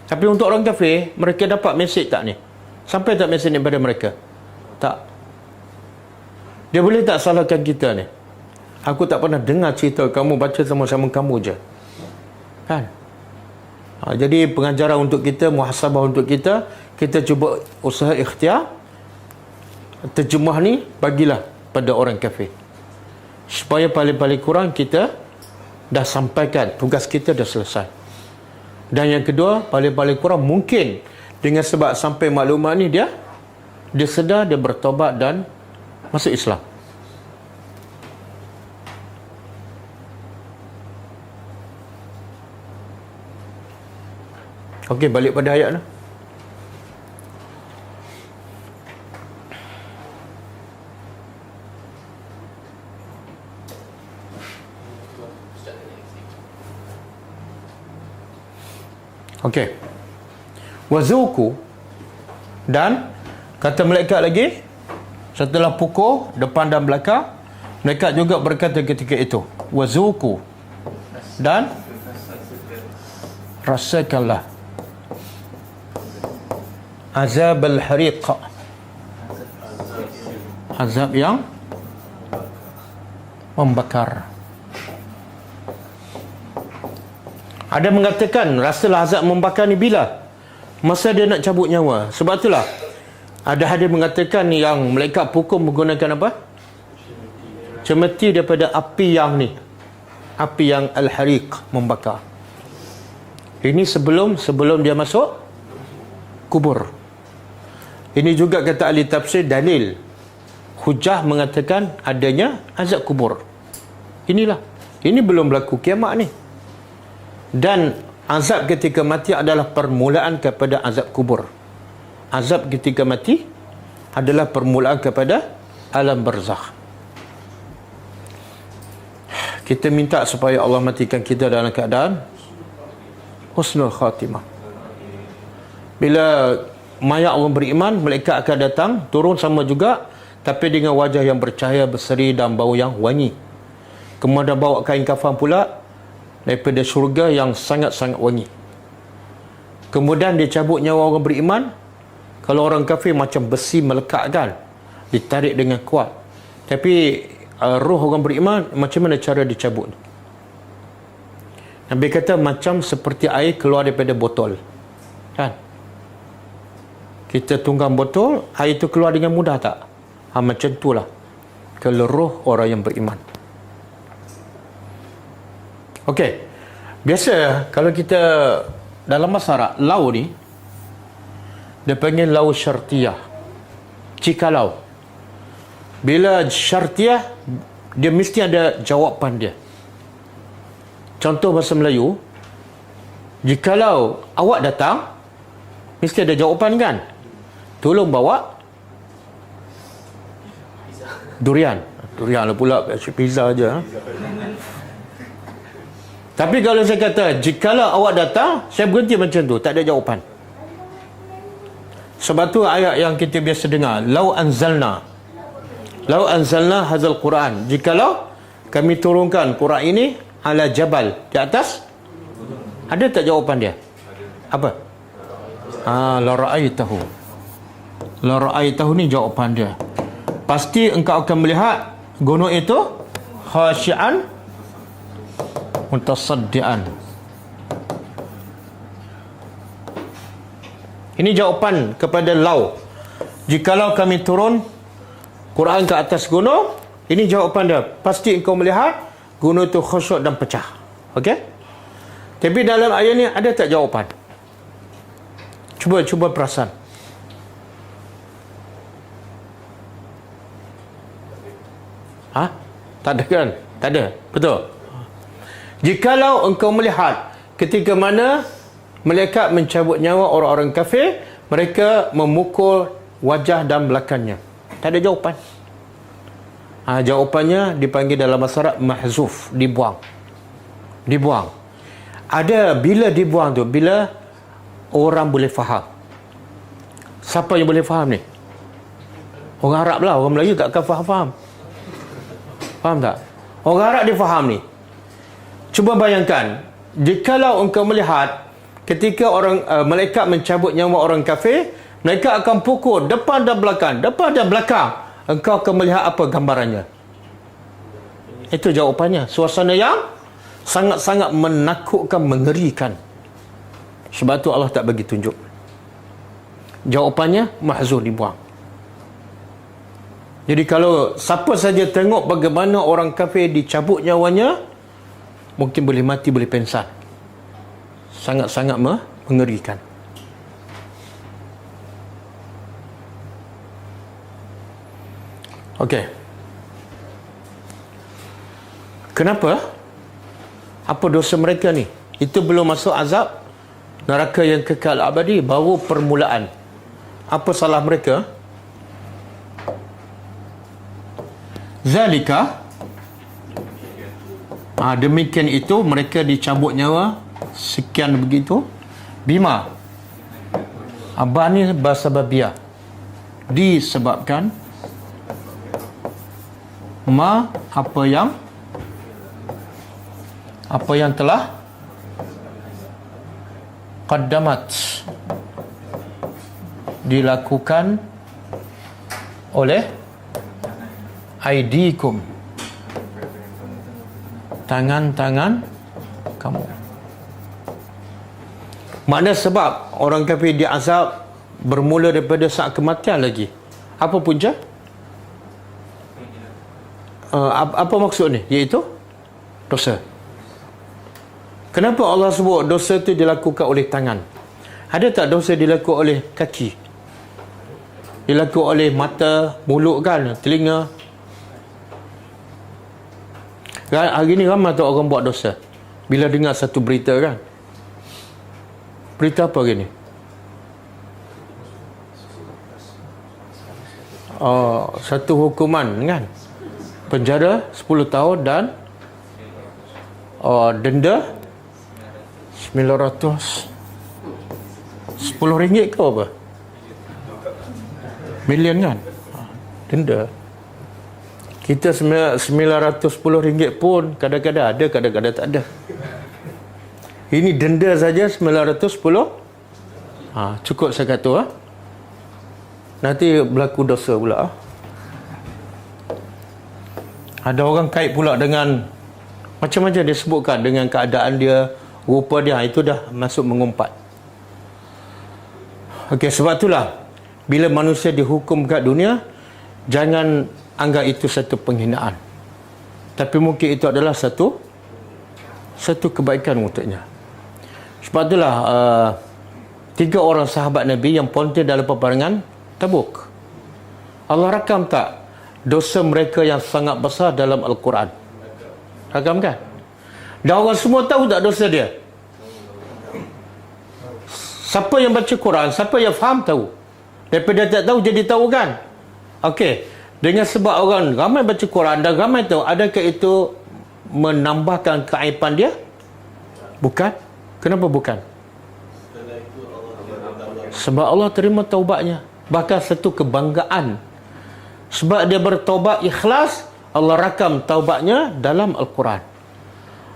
Tapi untuk orang kafir, mereka dapat mesej tak ni? Sampai tak mesej ni pada mereka? Tak. Dia boleh tak salahkan kita ni? Aku tak pernah dengar cerita kamu, baca sama-sama kamu je. Kan? Jadi pengajaran untuk kita, muhasabah untuk kita, kita cuba usaha ikhtiar. Terjemah ni bagilah pada orang kafir, supaya paling-paling kurang kita dah sampaikan, tugas kita dah selesai. Dan yang kedua, paling-paling kurang mungkin dengan sebab sampai maklumat ni dia sedar, dia bertaubat dan masuk Islam. Okey, balik pada ayat ni. Okey. Wazuku, dan kata malaikat lagi setelah pukul depan dan belakang, malaikat juga berkata ketika itu, wazuku, dan rasakanlah azab al-hariq, azab yang membakar. Ada mengatakan rasalah azab membakar ni bila? Masa dia nak cabut nyawa. Sebab itulah ada hadis mengatakan yang malaikat pukul menggunakan apa? Cemeti daripada api yang ni, api yang al-hariq, membakar. Ini sebelum dia masuk kubur. Ini juga kata ahli tafsir dalil hujah mengatakan adanya azab kubur. Ini belum berlaku kiamat ni. Dan azab ketika mati adalah permulaan kepada azab kubur. Azab ketika mati adalah permulaan kepada alam barzakh. Kita minta supaya Allah matikan kita dalam keadaan husnul khatimah. Bila mayat orang beriman, malaikat akan datang, turun sama juga, tapi dengan wajah yang bercahaya, berseri dan bau yang wangi. Kemudian bawa kain kafan pula daripada syurga yang sangat-sangat wangi. Kemudian dia cabut nyawa orang beriman. Kalau orang kafir macam besi melekat kan, ditarik dengan kuat. Tapi roh orang beriman, macam mana cara dicabut? Nabi kata macam seperti air keluar daripada botol, kan? Kita tunggang botol, air itu keluar dengan mudah tak? Macam itulah kalau roh orang yang beriman. Okey. Biasa kalau kita dalam masyarakat, lau ni dia panggil lau syartiyah. Jikalau. Bila syartiyah, dia mesti ada jawapan dia. Contoh bahasa Melayu, jikalau awak datang, mesti ada jawapan kan? Tolong bawa durian. Durian lah pula, pizza aja. Tapi kalau saya kata, jikalau awak datang, saya berhenti macam tu, tak ada jawapan. Sebab tu ayat yang kita biasa dengar, lau anzalna hadzal Quran, jikalau kami turunkan Quran ini ala jabal, di atas, ada tak jawapan dia? Apa? La ra'aitahu ni jawapan dia. Pasti engkau akan melihat gunung itu khasyi'an mutasaddian. Ini jawapan kepada lau. Jikalau kami turun Quran ke atas gunung, ini jawapan dia. Pasti engkau melihat gunung itu khusyuk dan pecah. Okey? Tapi dalam ayat ni ada tak jawapan? Cuba perasan. Tak ada kan? Tak ada. Betul. Jikalau engkau melihat ketika mana malaikat mencabut nyawa orang-orang kafir, mereka memukul wajah dan belakangnya. Tak ada jawapan. Jawapannya dipanggil dalam bahasa Arab mahzuf, dibuang. Ada bila dibuang tu, bila orang boleh faham. Siapa yang boleh faham ni? Orang Arab lah, orang Melayu tak akan faham. Faham tak? Orang Arab dia faham ni. Cuba bayangkan, jikalau engkau melihat ketika orang malaikat mencabut nyawa orang kafir, mereka akan pukul depan dan belakang. Engkau akan melihat apa gambarannya? Itu jawapannya. Suasana yang sangat-sangat menakutkan, mengerikan. Sebab tu Allah tak bagi tunjuk. Jawapannya mahzur, dibuang. Jadi kalau siapa saja tengok bagaimana orang kafir dicabut nyawanya, mungkin boleh mati, boleh pengsan. Sangat-sangat mengerikan. Okey. Kenapa? Apa dosa mereka ni? Itu belum masuk azab neraka yang kekal abadi, baru permulaan. Apa salah mereka? Zalika, demikian itu mereka dicabut nyawa sekian begitu, bima, abah ni bahasa babiah, disebabkan apa yang telah qaddamat, dilakukan oleh aidikum, tangan-tangan kamu. Makna sebab orang kafir diazab bermula daripada saat kematian lagi. Apa punca? Apa maksud ni? Iaitu dosa. Kenapa Allah sebut dosa itu dilakukan oleh tangan? Ada tak dosa dilakukan oleh kaki? Dilakukan oleh mata, mulut kan, telinga? Hari ni ramai tak orang buat dosa bila dengar satu berita kan. Berita apa hari ni? Satu hukuman kan, penjara 10 tahun dan denda 910 ringgit ke apa? Million kan? Denda. Kita 910 ringgit pun kadang-kadang ada, kadang-kadang tak ada. Ini denda saja 910. Cukup saya kata. Nanti berlaku dosa pula. Ada orang kait pula dengan macam-macam dia sebutkan, dengan keadaan dia, rupa dia, itu dah masuk mengumpat. Okey, sebab itulah bila manusia dihukum kat dunia, jangan anggap itu satu penghinaan, tapi mungkin itu adalah satu kebaikan untuknya. Sebab itulah 3 orang sahabat Nabi yang ponti dalam peperangan Tabuk, Allah rakam tak dosa mereka yang sangat besar dalam Al-Quran? Rakam kan? Dan orang semua tahu tak dosa dia? Siapa yang baca Quran, siapa yang faham tahu. Daripada tak tahu jadi tahu kan? Okey. Dengan sebab orang ramai baca Quran dan ramai tahu, adakah itu menambahkan keaiban dia? Bukan. Kenapa bukan? Sebab Allah terima taubatnya. Bahkan satu kebanggaan. Sebab dia bertaubat ikhlas, Allah rakam taubatnya dalam Al-Quran.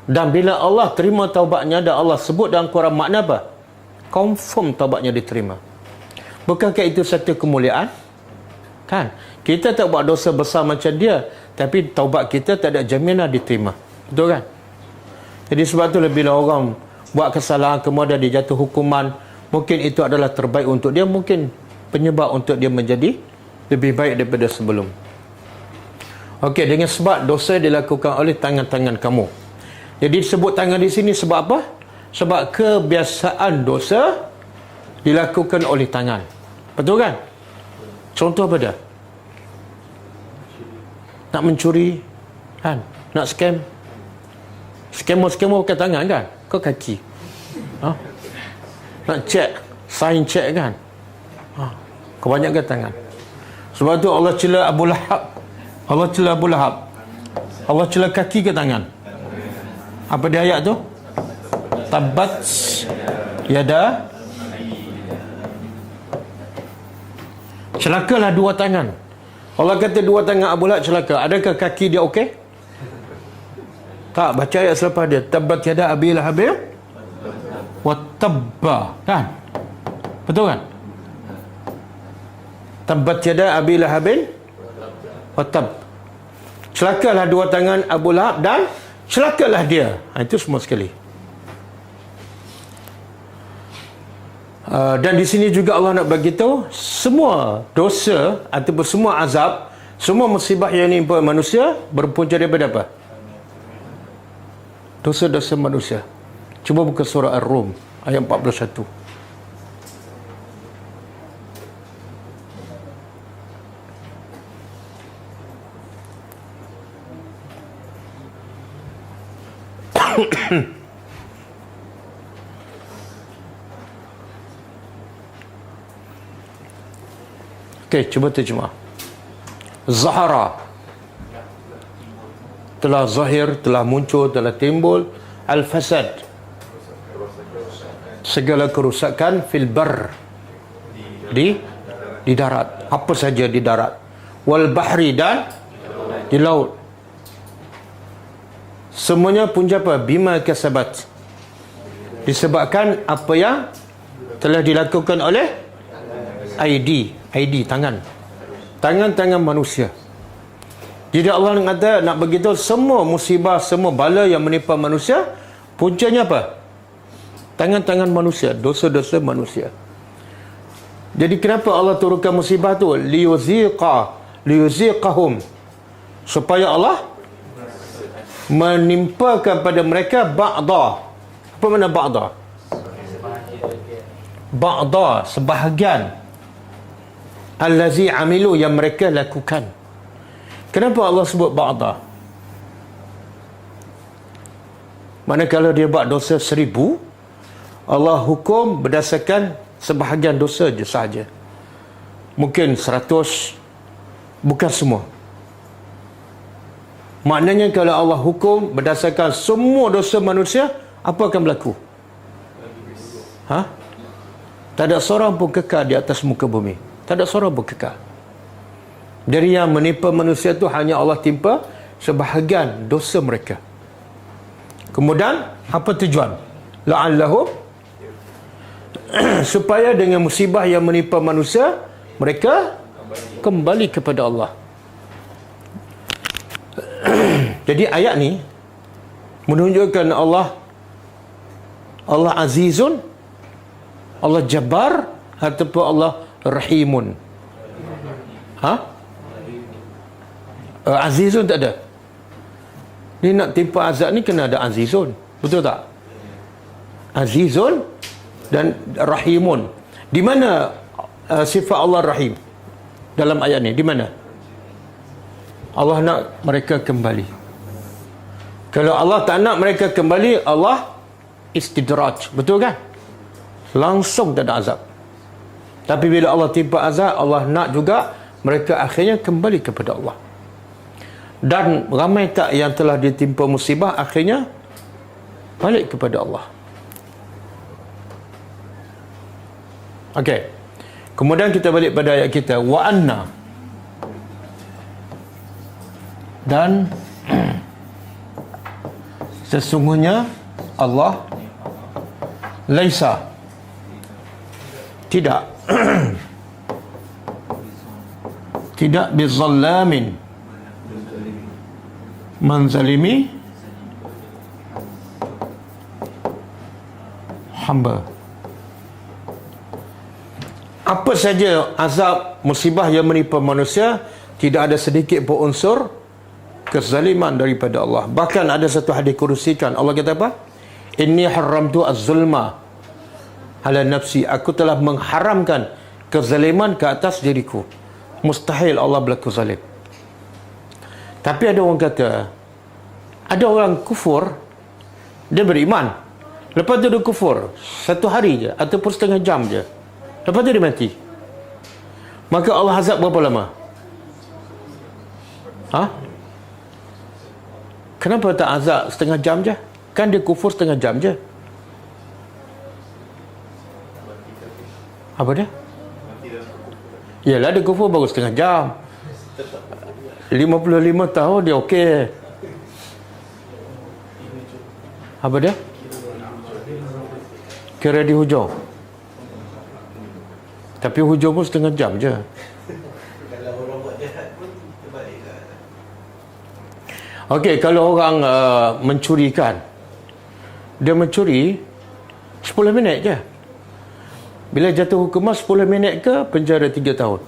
Dan bila Allah terima taubatnya dan Allah sebut dalam Quran, makna apa? Confirm taubatnya diterima. Bukankah itu satu kemuliaan? Kan? Kita tak buat dosa besar macam dia, tapi taubat kita tak ada jaminan diterima. Betul kan? Jadi sebab tu bila orang buat kesalahan kemudian dia jatuh hukuman, mungkin itu adalah terbaik untuk dia, mungkin penyebab untuk dia menjadi lebih baik daripada sebelum. Okey, dengan sebab dosa dilakukan oleh tangan-tangan kamu. Jadi disebut tangan di sini sebab apa? Sebab kebiasaan dosa dilakukan oleh tangan. Betul kan? Contoh apa dia? Nak mencuri, kan? Nak scam. Scammer pakai tangan kan? Kau kaki. Ha? Nak check, sign check kan? Ha? Kebanyakan tangan. Sebab tu Allah cela Abu Lahab. Allah cela Abu Lahab. Allah cela kaki ke tangan? Apa dia ayat tu? Tabbat yada. Celakalah dua tangan. Allah kata dua tangan Abu Lahab celaka. Adakah kaki dia okey? Tak, baca ayat selepas dia. Tabbat yada Abi Lahab wa tabba. Kan? Betul kan? Tabbat yada Abi Lahab wa tab. Celakalah dua tangan Abu Lahab dan celakalah dia. Itu semua sekali. Dan di sini juga Allah nak bagi tahu semua dosa ataupun semua azab, semua musibah yang menimpa manusia berpunca daripada apa? Dosa-dosa manusia. Cuba buka surah Ar-Rum ayat 41. Okey, cuba terjemah. Zahara, telah zahir, telah muncul, telah timbul. Al-fasad, segala kerusakan. Fil bar, di darat. Apa saja di darat. Wal bahri, dan di laut. Semuanya punca apa? Bima kasabat, disebabkan apa yang telah dilakukan oleh ID, tangan manusia. Jadi Allah nak beritahu semua musibah, semua bala yang menimpa manusia, puncanya apa? Tangan-tangan manusia, dosa-dosa manusia. Jadi kenapa Allah turunkan musibah tu? Liyuziqahum, supaya Allah menimpakan pada mereka ba'da. Apa makna ba'da? Ba'da, sebahagian allazi amilu, yang mereka lakukan. Kenapa Allah sebut ba'da? Mana kalau dia buat dosa 1000, Allah hukum berdasarkan sebahagian dosa je sahaja. Mungkin 100, bukan semua. Maknanya kalau Allah hukum berdasarkan semua dosa manusia, apa akan berlaku? Tak ada seorang pun kekal di atas muka bumi. Tak ada seorang pun kekal. Dari yang menimpa manusia itu hanya Allah timpa sebahagian dosa mereka. Kemudian apa tujuan? La'allahum, supaya dengan musibah yang menimpa manusia, mereka kembali kepada Allah. Jadi ayat ni menunjukkan Allah Azizun, Allah Jabbar, ataupun Allah Rahimun. Azizun tak ada. Ni nak timpa azab ni kena ada Azizun. Betul tak? Azizun dan Rahimun. Di mana sifat Allah Rahim dalam ayat ni? Di mana? Allah nak mereka kembali. Kalau Allah tak nak mereka kembali, Allah istidraj. Betul kan? Langsung tak ada azab. Tapi bila Allah timpa azab, Allah nak juga mereka akhirnya kembali kepada Allah. Dan ramai tak yang telah ditimpa musibah akhirnya balik kepada Allah. Okey. Kemudian kita balik pada ayat kita, wa anna, dan sesungguhnya Allah laisa, tidak tidak bizallamin, menzalimi hamba. Apa saja azab musibah yang menimpa manusia, tidak ada sedikit pun unsur kezaliman daripada Allah. Bahkan ada satu hadis kurusikan, Allah kata apa? Inni haramtu az-zulma ala nafsi, aku telah mengharamkan kezaliman ke atas diriku. Mustahil Allah berlaku zalim. Tapi ada orang kata, ada orang kufur, dia beriman, lepas tu dia kufur satu hari je ataupun setengah jam je, lepas tu dia mati, maka Allah azab berapa lama? Kenapa tak azab setengah jam je? Kan dia kufur setengah jam je. Apa dia? Yalah, dia kufur baru setengah jam. 55 tahun dia okey. Apa dia? Kira di hujung. Tapi hujung pun setengah jam je. Okey, kalau orang mencurikan, dia mencuri 10 minit je. Bila jatuh hukuman 10 minit ke penjara 3 tahun?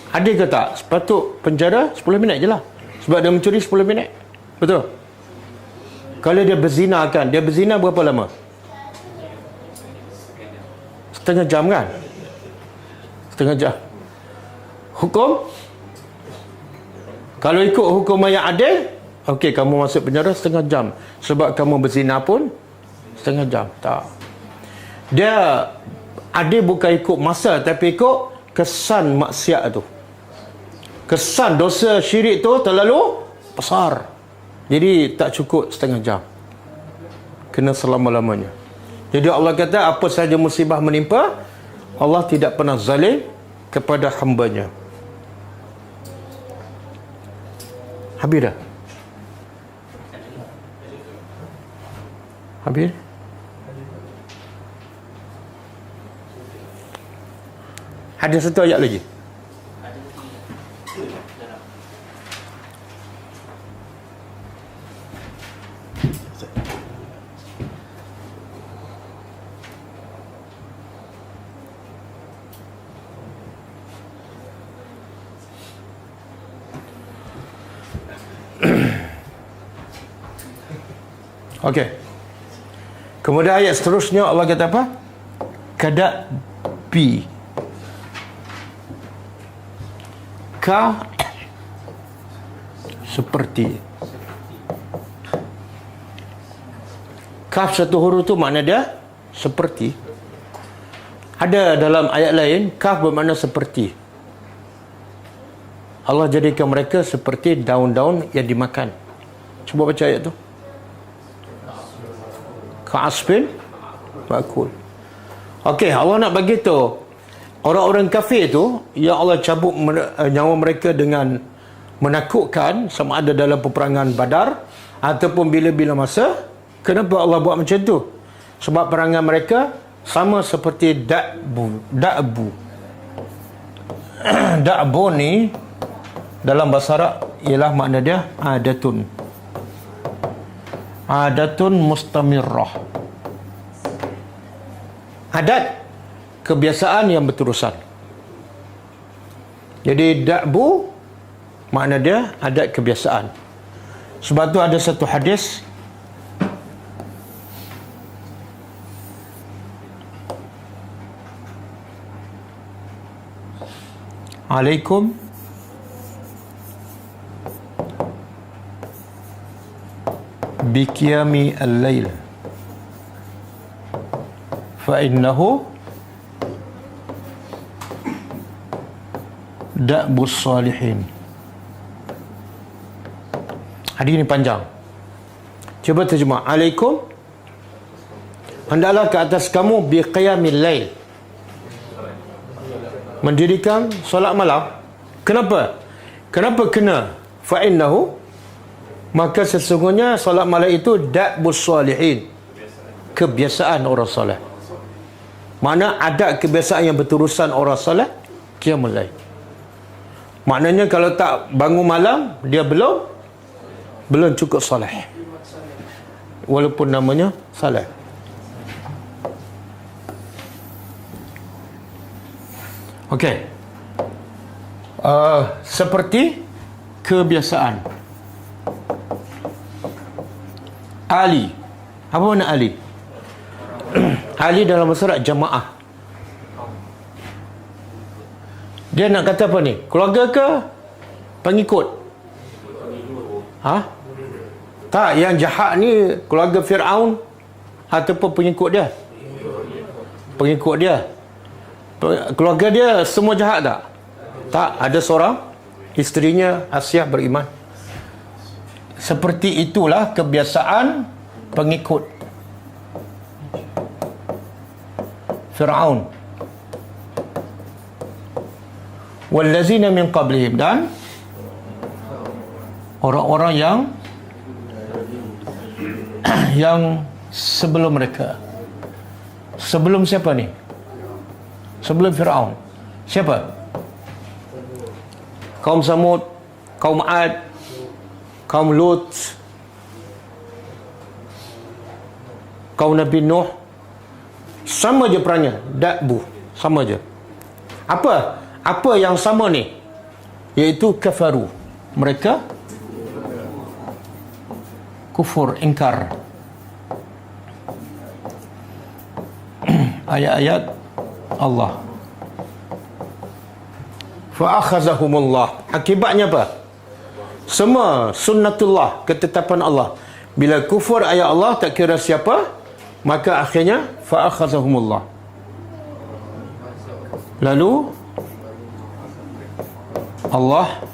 Ada ke tak? Sepatut penjara 10 minit je lah. Sebab dia mencuri 10 minit. Betul? Kalau dia berzina kan, dia berzina berapa lama? Setengah jam kan? Setengah jam. Hukum? Kalau ikut hukum yang adil, okey, kamu masuk penjara setengah jam. Sebab kamu berzina pun setengah jam. Tak. Dia adil bukan ikut masa, tapi ikut kesan maksiat tu. Kesan dosa syirik tu terlalu besar. Jadi tak cukup setengah jam. Kena selama-lamanya. Jadi Allah kata, apa sahaja musibah menimpa, Allah tidak pernah zalim kepada hamba-Nya. Habis dah? Habis? Ada satu ayat lagi. Okey. Kemudian ayat seterusnya Allah kata apa? Kadabi. Ka seperti. Kaf satu huruf tu makna dia seperti. Ada dalam ayat lain kaf bermakna seperti. Allah jadikan mereka seperti daun-daun yang dimakan. Cuba baca ayat tu. Ka'asfin ma'kul. Okey, Allah nak bagi tu orang-orang kafir tu yang Allah cabut nyawa mereka dengan menakutkan, sama ada dalam peperangan Badar ataupun bila-bila masa. Kenapa Allah buat macam tu? Sebab perangan mereka sama seperti da'bu. Da'bu ni dalam bahasa Arab ialah makna dia adatun. Adatun mustamirrah. Adat, kebiasaan yang berterusan. Jadi da'bu makna dia adat kebiasaan. Sebab tu ada satu hadis alaikum biqiyami al-lail fa innahu da'bus salihin. Hadis ini panjang. Cuba terjemah. Alaikum, hendaklah ke atas kamu biqiyamil lail. mendirikan solat malam. Kenapa? Kenapa kena? Fa'innahu, maka sesungguhnya solat malam itu da'bus salihin, kebiasaan orang soleh. Mana ada kebiasaan yang berterusan orang soleh, qiyamul lail. Maknanya kalau tak bangun malam, dia belum cukup soleh, walaupun namanya soleh. Okey. Seperti kebiasaan. Ali. Apa makna Ali? Ali dalam masyarakat jamaah. Dia nak kata apa ni? Keluarga ke pengikut? Tak, yang jahat ni keluarga Fir'aun ataupun pengikut dia? Pengikut dia. Keluarga dia semua jahat tak? Tak, ada seorang isterinya Asyah beriman. Seperti itulah kebiasaan pengikut Fir'aun. Wallazina min qablihim, dan orang-orang yang sebelum mereka. Sebelum siapa ni? Sebelum Fir'aun. Siapa? Kaum Samud, kaum Ad, kaum Lut, kaum Nabi Nuh. Sama je perannya, da'bu, sama je. Apa yang sama ni? Iaitu kafaru. Mereka kufur, ingkar ayat-ayat Allah. Fa'akhazahumullah. Akibatnya apa? Semua sunnatullah, ketetapan Allah. Bila kufur ayat Allah, tak kira siapa, maka akhirnya fa'akhazahumullah. Lalu Allah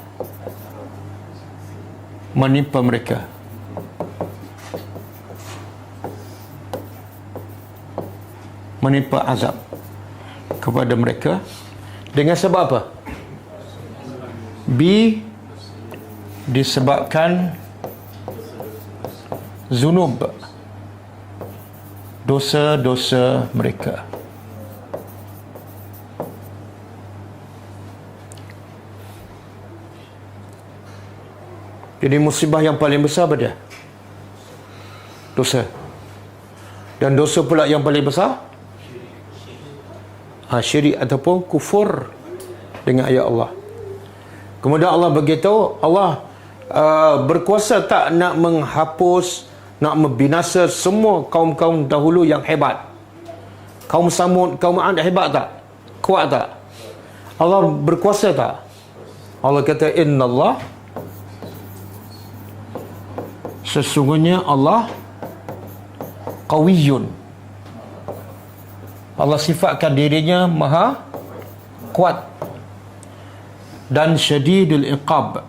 menimpa mereka. Menimpa azab kepada mereka dengan sebab apa? Disebabkan zunub, dosa-dosa mereka. Jadi musibah yang paling besar apa dia? Dosa. Dan dosa pula yang paling besar, syirik ataupun kufur dengan ayat Allah. Kemudian Allah beritahu, Allah berkuasa tak nak menghapus, nak membinasa semua kaum-kaum dahulu yang hebat. Kaum Samud, kaum Ad hebat tak? Kuat tak? Allah berkuasa tak? Allah kata, innallah, sesungguhnya Allah qawiyun. Allah sifatkan dirinya maha kuat dan syadidul iqab,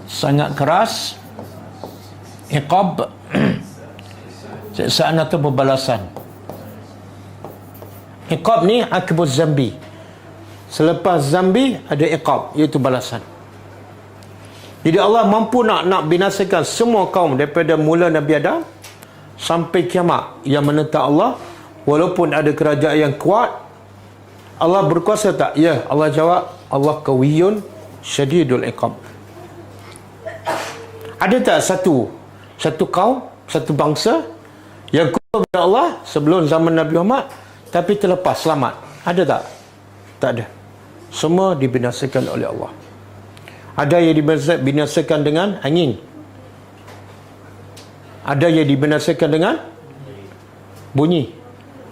sangat keras iqab, siksaan atau pembalasan. Iqab ni akibuz zambi, selepas zambi ada iqab, iaitu balasan. Jadi Allah mampu nak binasakan semua kaum daripada mula Nabi Adam sampai kiamat yang menentang Allah, walaupun ada kerajaan yang kuat. Allah berkuasa tak? Ya, Allah jawab, Allah qawiyun syadidul iqab. Ada tak satu kaum, satu bangsa yang kufur kepada Allah sebelum zaman Nabi Muhammad tapi terlepas selamat? Ada tak? Tak ada. Semua dibinasakan oleh Allah. Ada yang dibinasakan dengan angin, ada yang dibinasakan dengan bunyi,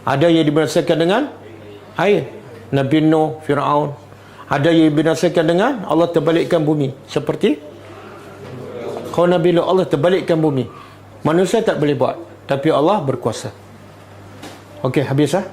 ada yang dibinasakan dengan air, Nabi Nuh, Fir'aun. Ada yang dibinasakan dengan Allah terbalikkan bumi, seperti kaum Nabi Nuh, Allah terbalikkan bumi. Manusia tak boleh buat, tapi Allah berkuasa. Okey, habis lah.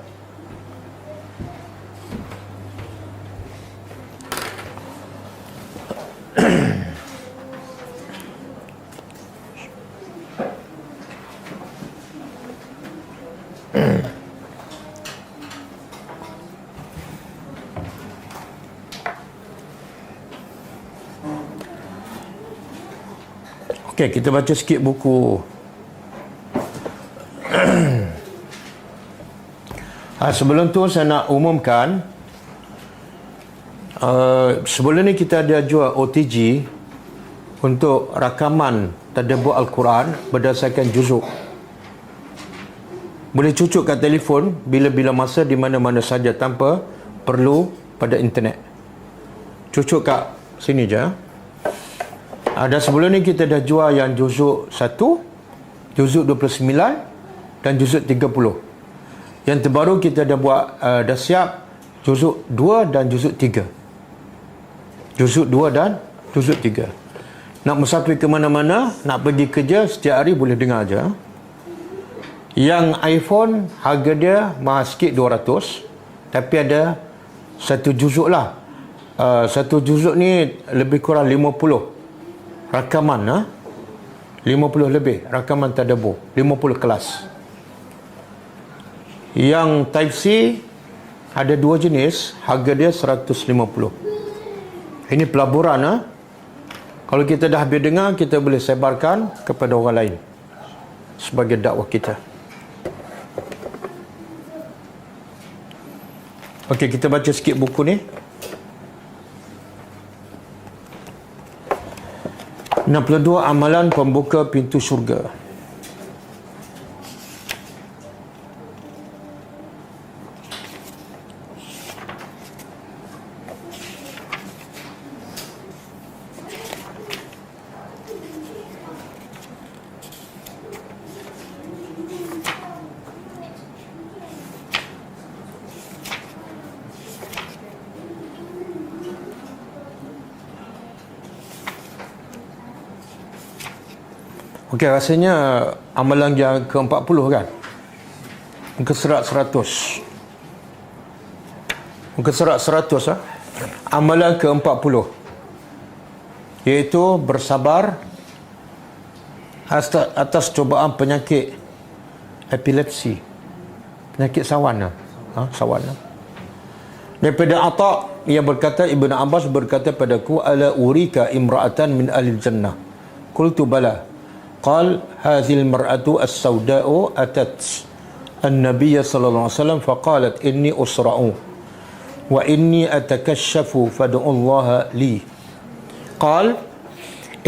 Okey, kita baca sikit buku. Sebelum tu saya nak umumkan, sebelum ni kita ada jual OTG untuk rakaman tadabbur Al-Quran berdasarkan juzuk. Boleh cucuk kat telefon bila-bila masa di mana-mana saja tanpa perlu pada internet. Cucuk kat sini je. Dan sebelum ni kita dah jual yang juzuk 1, juzuk 29 dan juzuk 30. Yang terbaru kita dah buat, dah siap juzuk 2 dan juzuk 3. Juzuk 2 dan juzuk 3. Nak musafir ke mana-mana, nak pergi kerja, setiap hari boleh dengar je. Yang iPhone harga dia mahal sikit 200, tapi ada satu juzuk lah. Satu juzuk ni lebih kurang 50 rakaman, 50 lebih rakaman tadabbur, 50 kelas. Yang Type C ada dua jenis, harga dia 150. Ini pelaburan. Kalau kita dah habis dengar, kita boleh sebarkan kepada orang lain sebagai dakwah kita. Okey, kita baca sikit buku ni. 62 amalan pembuka pintu syurga. Okey, rasanya amalan yang ke-40 kan? Muka surat 100. Muka surat 100 amalan ke-40, iaitu bersabar atas cubaan penyakit epilepsi, penyakit sawan. Sawan. Daripada Atha, ia berkata, Ibn Abbas berkata padaku, ala urika imra'atan min ahli jannah. Qultu bala. قال هذه المرأة السوداء أتت النبي صلى الله عليه وسلم فقالت إني أسرع وإني أتكشف فادعوا الله لي. قال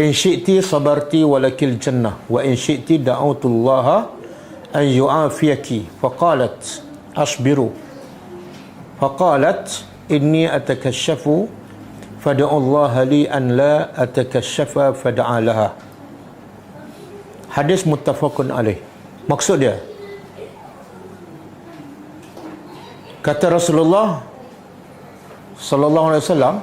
إن شئت صبرت ولك الجنة وإن شئت دعوت الله أن يعافيك. فقالت أصبر. فقالت إني أتكشف فادعوا الله لي أن لا أتكشف فدعا لها. Hadis muttafaqun alaih. Maksud dia, kata Rasulullah sallallahu alaihi wasallam,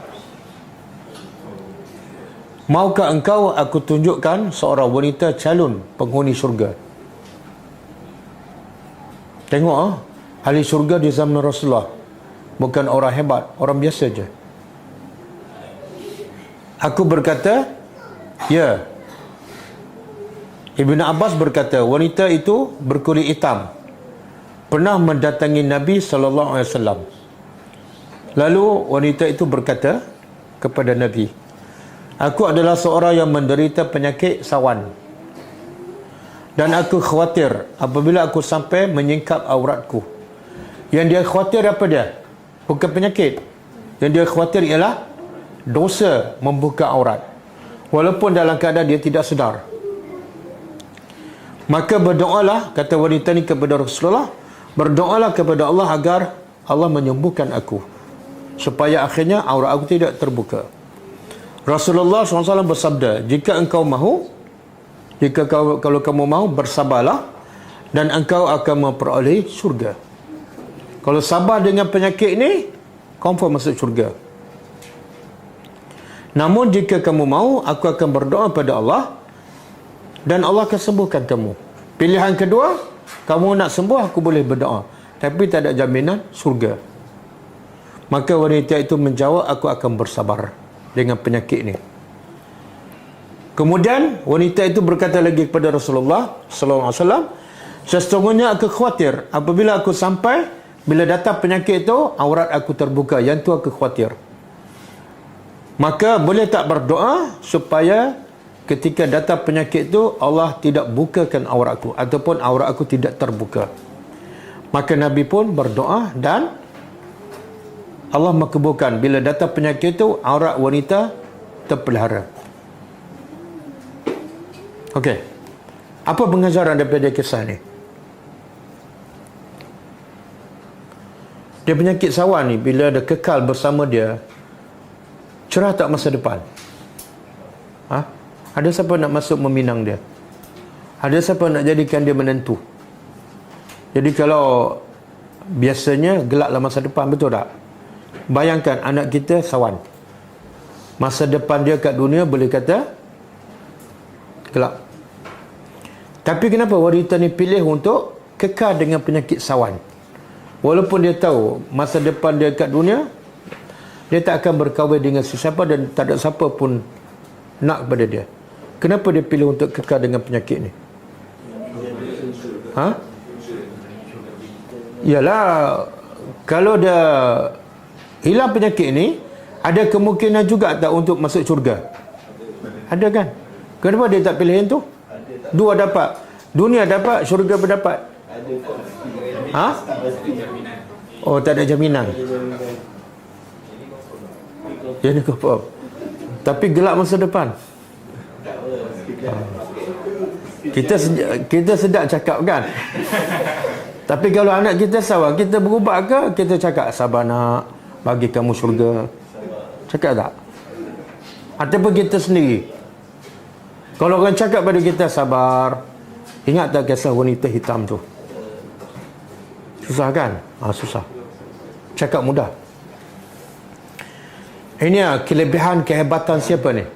maukah engkau aku tunjukkan seorang wanita calon penghuni syurga? Tengok ahli syurga di zaman Rasulullah bukan orang hebat, orang biasa je. Aku berkata, ya. Ibn Abbas berkata, wanita itu berkulit hitam, pernah mendatangi Nabi SAW. Lalu wanita itu berkata kepada Nabi, aku adalah seorang yang menderita penyakit sawan, dan aku khawatir apabila aku sampai menyingkap auratku. Yang dia khawatir apa dia? Bukan penyakit. Yang dia khawatir ialah dosa membuka aurat, walaupun dalam keadaan dia tidak sedar. Maka berdoalah, kata wanita ni kepada Rasulullah, berdoalah kepada Allah agar Allah menyembuhkan aku, supaya akhirnya aurat aku tidak terbuka. Rasulullah SAW bersabda, jika engkau mahu, kalau kamu mahu, bersabarlah dan engkau akan memperoleh syurga. Kalau sabar dengan penyakit ni, confirm masuk syurga. Namun jika kamu mahu, aku akan berdoa pada Allah dan Allah akan sembuhkan kamu. Pilihan kedua, kamu nak sembuh, aku boleh berdoa, tapi tak ada jaminan syurga. Maka wanita itu menjawab, aku akan bersabar dengan penyakit ini. Kemudian wanita itu berkata lagi kepada Rasulullah sallallahu alaihi wasallam, sesungguhnya aku khawatir apabila aku sampai, bila datang penyakit itu, aurat aku terbuka. Yang tu aku khawatir. Maka boleh tak berdoa supaya ketika datang penyakit tu, Allah tidak bukakan auratku ataupun aurat aku tidak terbuka. Maka Nabi pun berdoa dan Allah makbulkan. Bila datang penyakit tu, aurat wanita terpelihara. Okey. Apa pengajaran daripada kisah ni? Dia penyakit sawan ni, bila ada kekal bersama dia, cerah tak masa depan? Ada siapa nak masuk meminang dia? Ada siapa nak jadikan dia menentu? Jadi kalau biasanya gelaplah masa depan, betul tak? Bayangkan anak kita sawan, masa depan dia kat dunia boleh kata gelap. Tapi kenapa wanita ni pilih untuk kekal dengan penyakit sawan? Walaupun dia tahu masa depan dia kat dunia, dia tak akan berkahwin dengan sesiapa dan tak ada siapa pun nak kepada dia. Kenapa dia pilih untuk kekal dengan penyakit ni? Yalah, kalau dia hilang penyakit ni, ada kemungkinan juga tak untuk masuk syurga? Ada kan? Kenapa dia tak pilih yang tu? Dua dapat. Dunia dapat, syurga pun dapat. Oh, tak ada jaminan. Jadi kau faham. Tapi gelap masa depan. Kita sedap cakap kan. Tapi kalau anak kita sawan, kita berubah ke? Kita cakap, sabar nak, bagi kamu syurga. Cakap tak? Ataupun kita sendiri, kalau orang cakap pada kita, sabar, ingat tak kisah wanita hitam tu? Susah kan? Susah. Cakap mudah. Ini kelebihan, kehebatan siapa ni?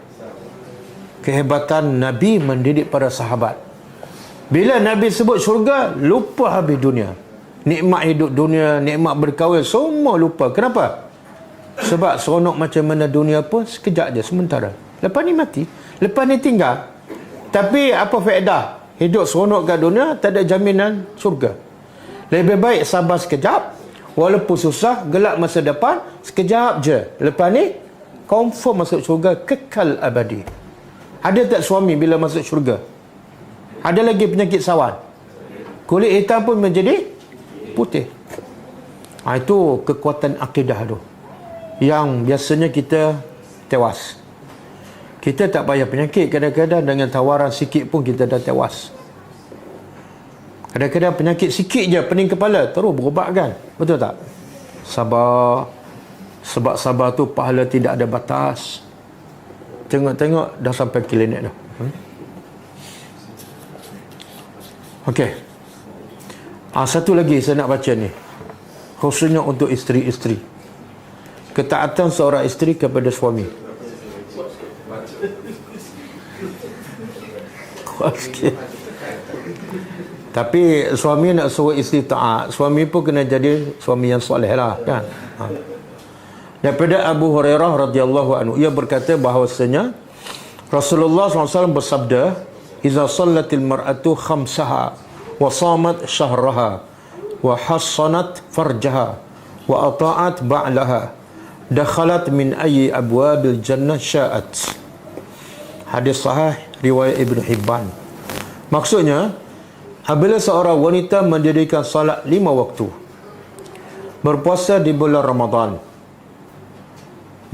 Kehebatan Nabi mendidik para sahabat. Bila Nabi sebut syurga, lupa habis dunia. Nikmat hidup dunia, nikmat berkahwin, semua lupa. Kenapa? Sebab seronok macam mana dunia pun sekejap je, sementara. Lepas ni mati, lepas ni tinggal. Tapi apa faedah? Hidup seronok kat dunia, tak ada jaminan syurga. Lebih baik sabar sekejap, walaupun susah, gelap masa depan, sekejap je. Lepas ni, confirm masuk syurga, kekal abadi. Ada tak suami bila masuk syurga? Ada lagi penyakit sawan, kulit hitam pun menjadi putih. Itu kekuatan akidah tu, yang biasanya kita tewas. Kita tak payah penyakit, kadang-kadang dengan tawaran sikit pun kita dah tewas. Kadang-kadang penyakit sikit je, pening kepala, terus berubat kan? Betul tak? Sabar. Sebab sabar tu pahala tidak ada batas. Tengok-tengok dah sampai klinik dah. Okey. Satu lagi saya nak baca ni, khususnya untuk isteri-isteri. Ketaatan seorang isteri kepada suami. Kuat sikit. Tapi suami nak suruh isteri taat, suami pun kena jadi suami yang soleh lah kan. Daripada Abu Hurairah radhiyallahu anhu, ia berkata bahawasanya Rasulullah SAW bersabda, "Iza sallatil mar'atu khamsaha wa samat syahraha wa hassanat farjaha wa ata'at ba'laha dakhalat min ayyi abwabil jannah sya'at." Hadis sahih riwayat Ibn Hibban. Maksudnya, apabila seorang wanita mendirikan salat 5 waktu, berpuasa di bulan Ramadan,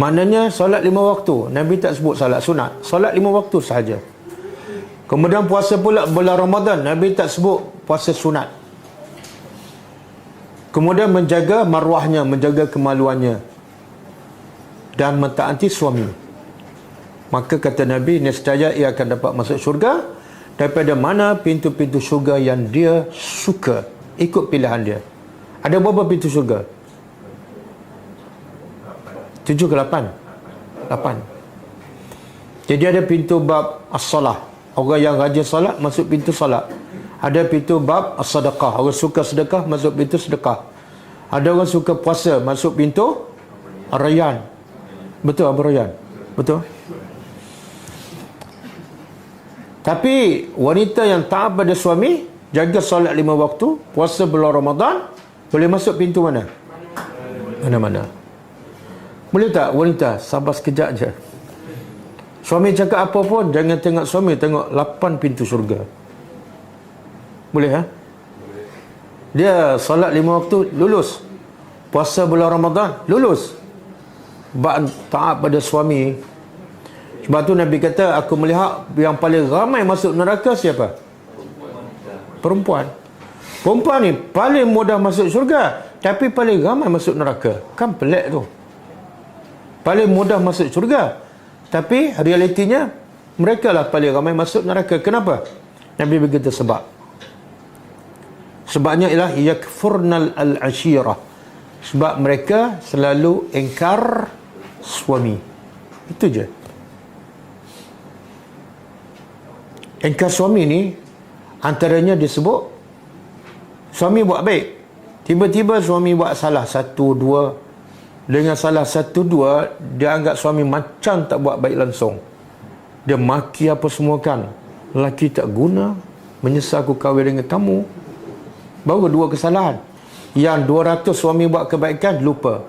maknanya solat 5 waktu. Nabi tak sebut solat sunat, solat 5 waktu sahaja. Kemudian puasa pula bulan Ramadan, Nabi tak sebut puasa sunat. Kemudian menjaga marwahnya, menjaga kemaluannya dan mentaati suami. Maka kata Nabi, nescaya ia akan dapat masuk syurga daripada mana pintu-pintu syurga yang dia suka, ikut pilihan dia. Ada berapa pintu syurga? 7 ke 8? 8. Jadi ada pintu bab as-salah, orang yang rajin salat masuk pintu salat. Ada pintu bab as-sadaqah, orang suka sedekah masuk pintu sedekah. Ada orang suka puasa masuk pintu ar-rayyan. Betul Abu Rayyan? Betul. Tapi wanita yang taat pada suami, jaga solat 5 waktu, puasa bulan Ramadan, boleh masuk pintu mana? Mana-mana. Boleh tak wanita sabar sekejap je? Suami cakap apa pun, jangan tengok suami, tengok 8 pintu syurga. Boleh ha? Dia solat 5 waktu, lulus. Puasa bulan Ramadan, lulus. Taat pada suami. Sebab tu Nabi kata, aku melihat yang paling ramai masuk neraka siapa? Perempuan. Perempuan ni paling mudah masuk syurga, tapi paling ramai masuk neraka. Kan pelik tu. Paling mudah masuk syurga, tapi realitinya mereka lah paling ramai masuk neraka. Kenapa? Nabi berkata sebab. Sebabnya ialah yakfurnal al-ashirah. Sebab mereka selalu engkar suami. Itu je. Engkar suami ni antaranya disebut suami buat baik, tiba-tiba suami buat salah satu dua. Dengan salah satu dua, dia anggap suami macam tak buat baik langsung. Dia maki apa semua kan. Lelaki tak guna, menyesal aku kahwin dengan kamu. Baru 2 kesalahan. Yang 200 suami buat kebaikan, lupa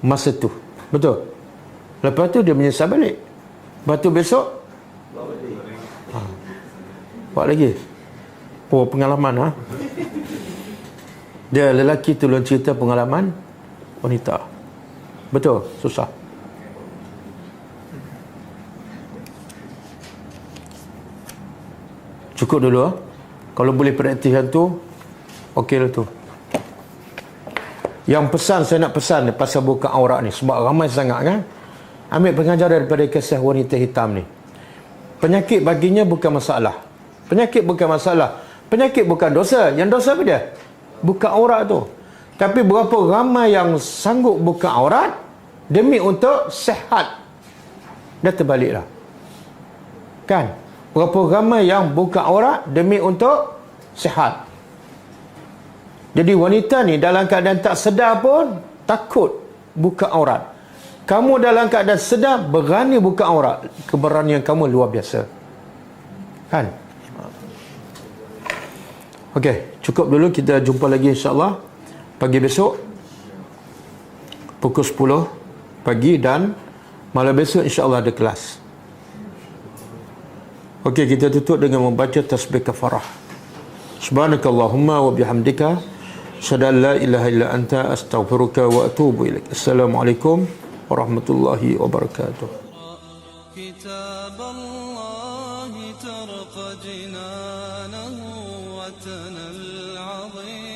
masa tu. Betul? Lepas tu dia menyesal balik. Lepas tu besok buat lagi. Oh, pengalaman ha. Dia lelaki tu cerita pengalaman wanita. Betul, susah. Cukup dulu ha? Kalau boleh praktiskan tu, okey lah tu. Yang pesan saya nak pesan ni pasal buka aurat ni, sebab ramai sangat kan. Ambil pengajaran daripada kisah wanita hitam ni. Penyakit baginya bukan masalah. Penyakit bukan masalah. Penyakit bukan dosa. Yang dosa apa dia? Buka aurat tu. Tapi berapa ramai yang sanggup buka aurat demi untuk sihat? Dah terbaliklah. Kan? Berapa ramai yang buka aurat demi untuk sihat? Jadi wanita ni dalam keadaan tak sedar pun takut buka aurat. Kamu dalam keadaan sedar berani buka aurat. Keberanian kamu luar biasa. Kan? Okey, cukup dulu. Kita jumpa lagi insya-Allah pagi besok pukul 10 pagi dan malam besok insya-Allah ada kelas. Okey, kita tutup dengan membaca tasbih kafarah. Subhanakallahumma wa bihamdika asyhadu an la ilaha illa anta astaghfiruka wa atubu ilaik. Assalamualaikum warahmatullahi wabarakatuh. Kitab Allah tarqa jinanahu wa tanal 'azim.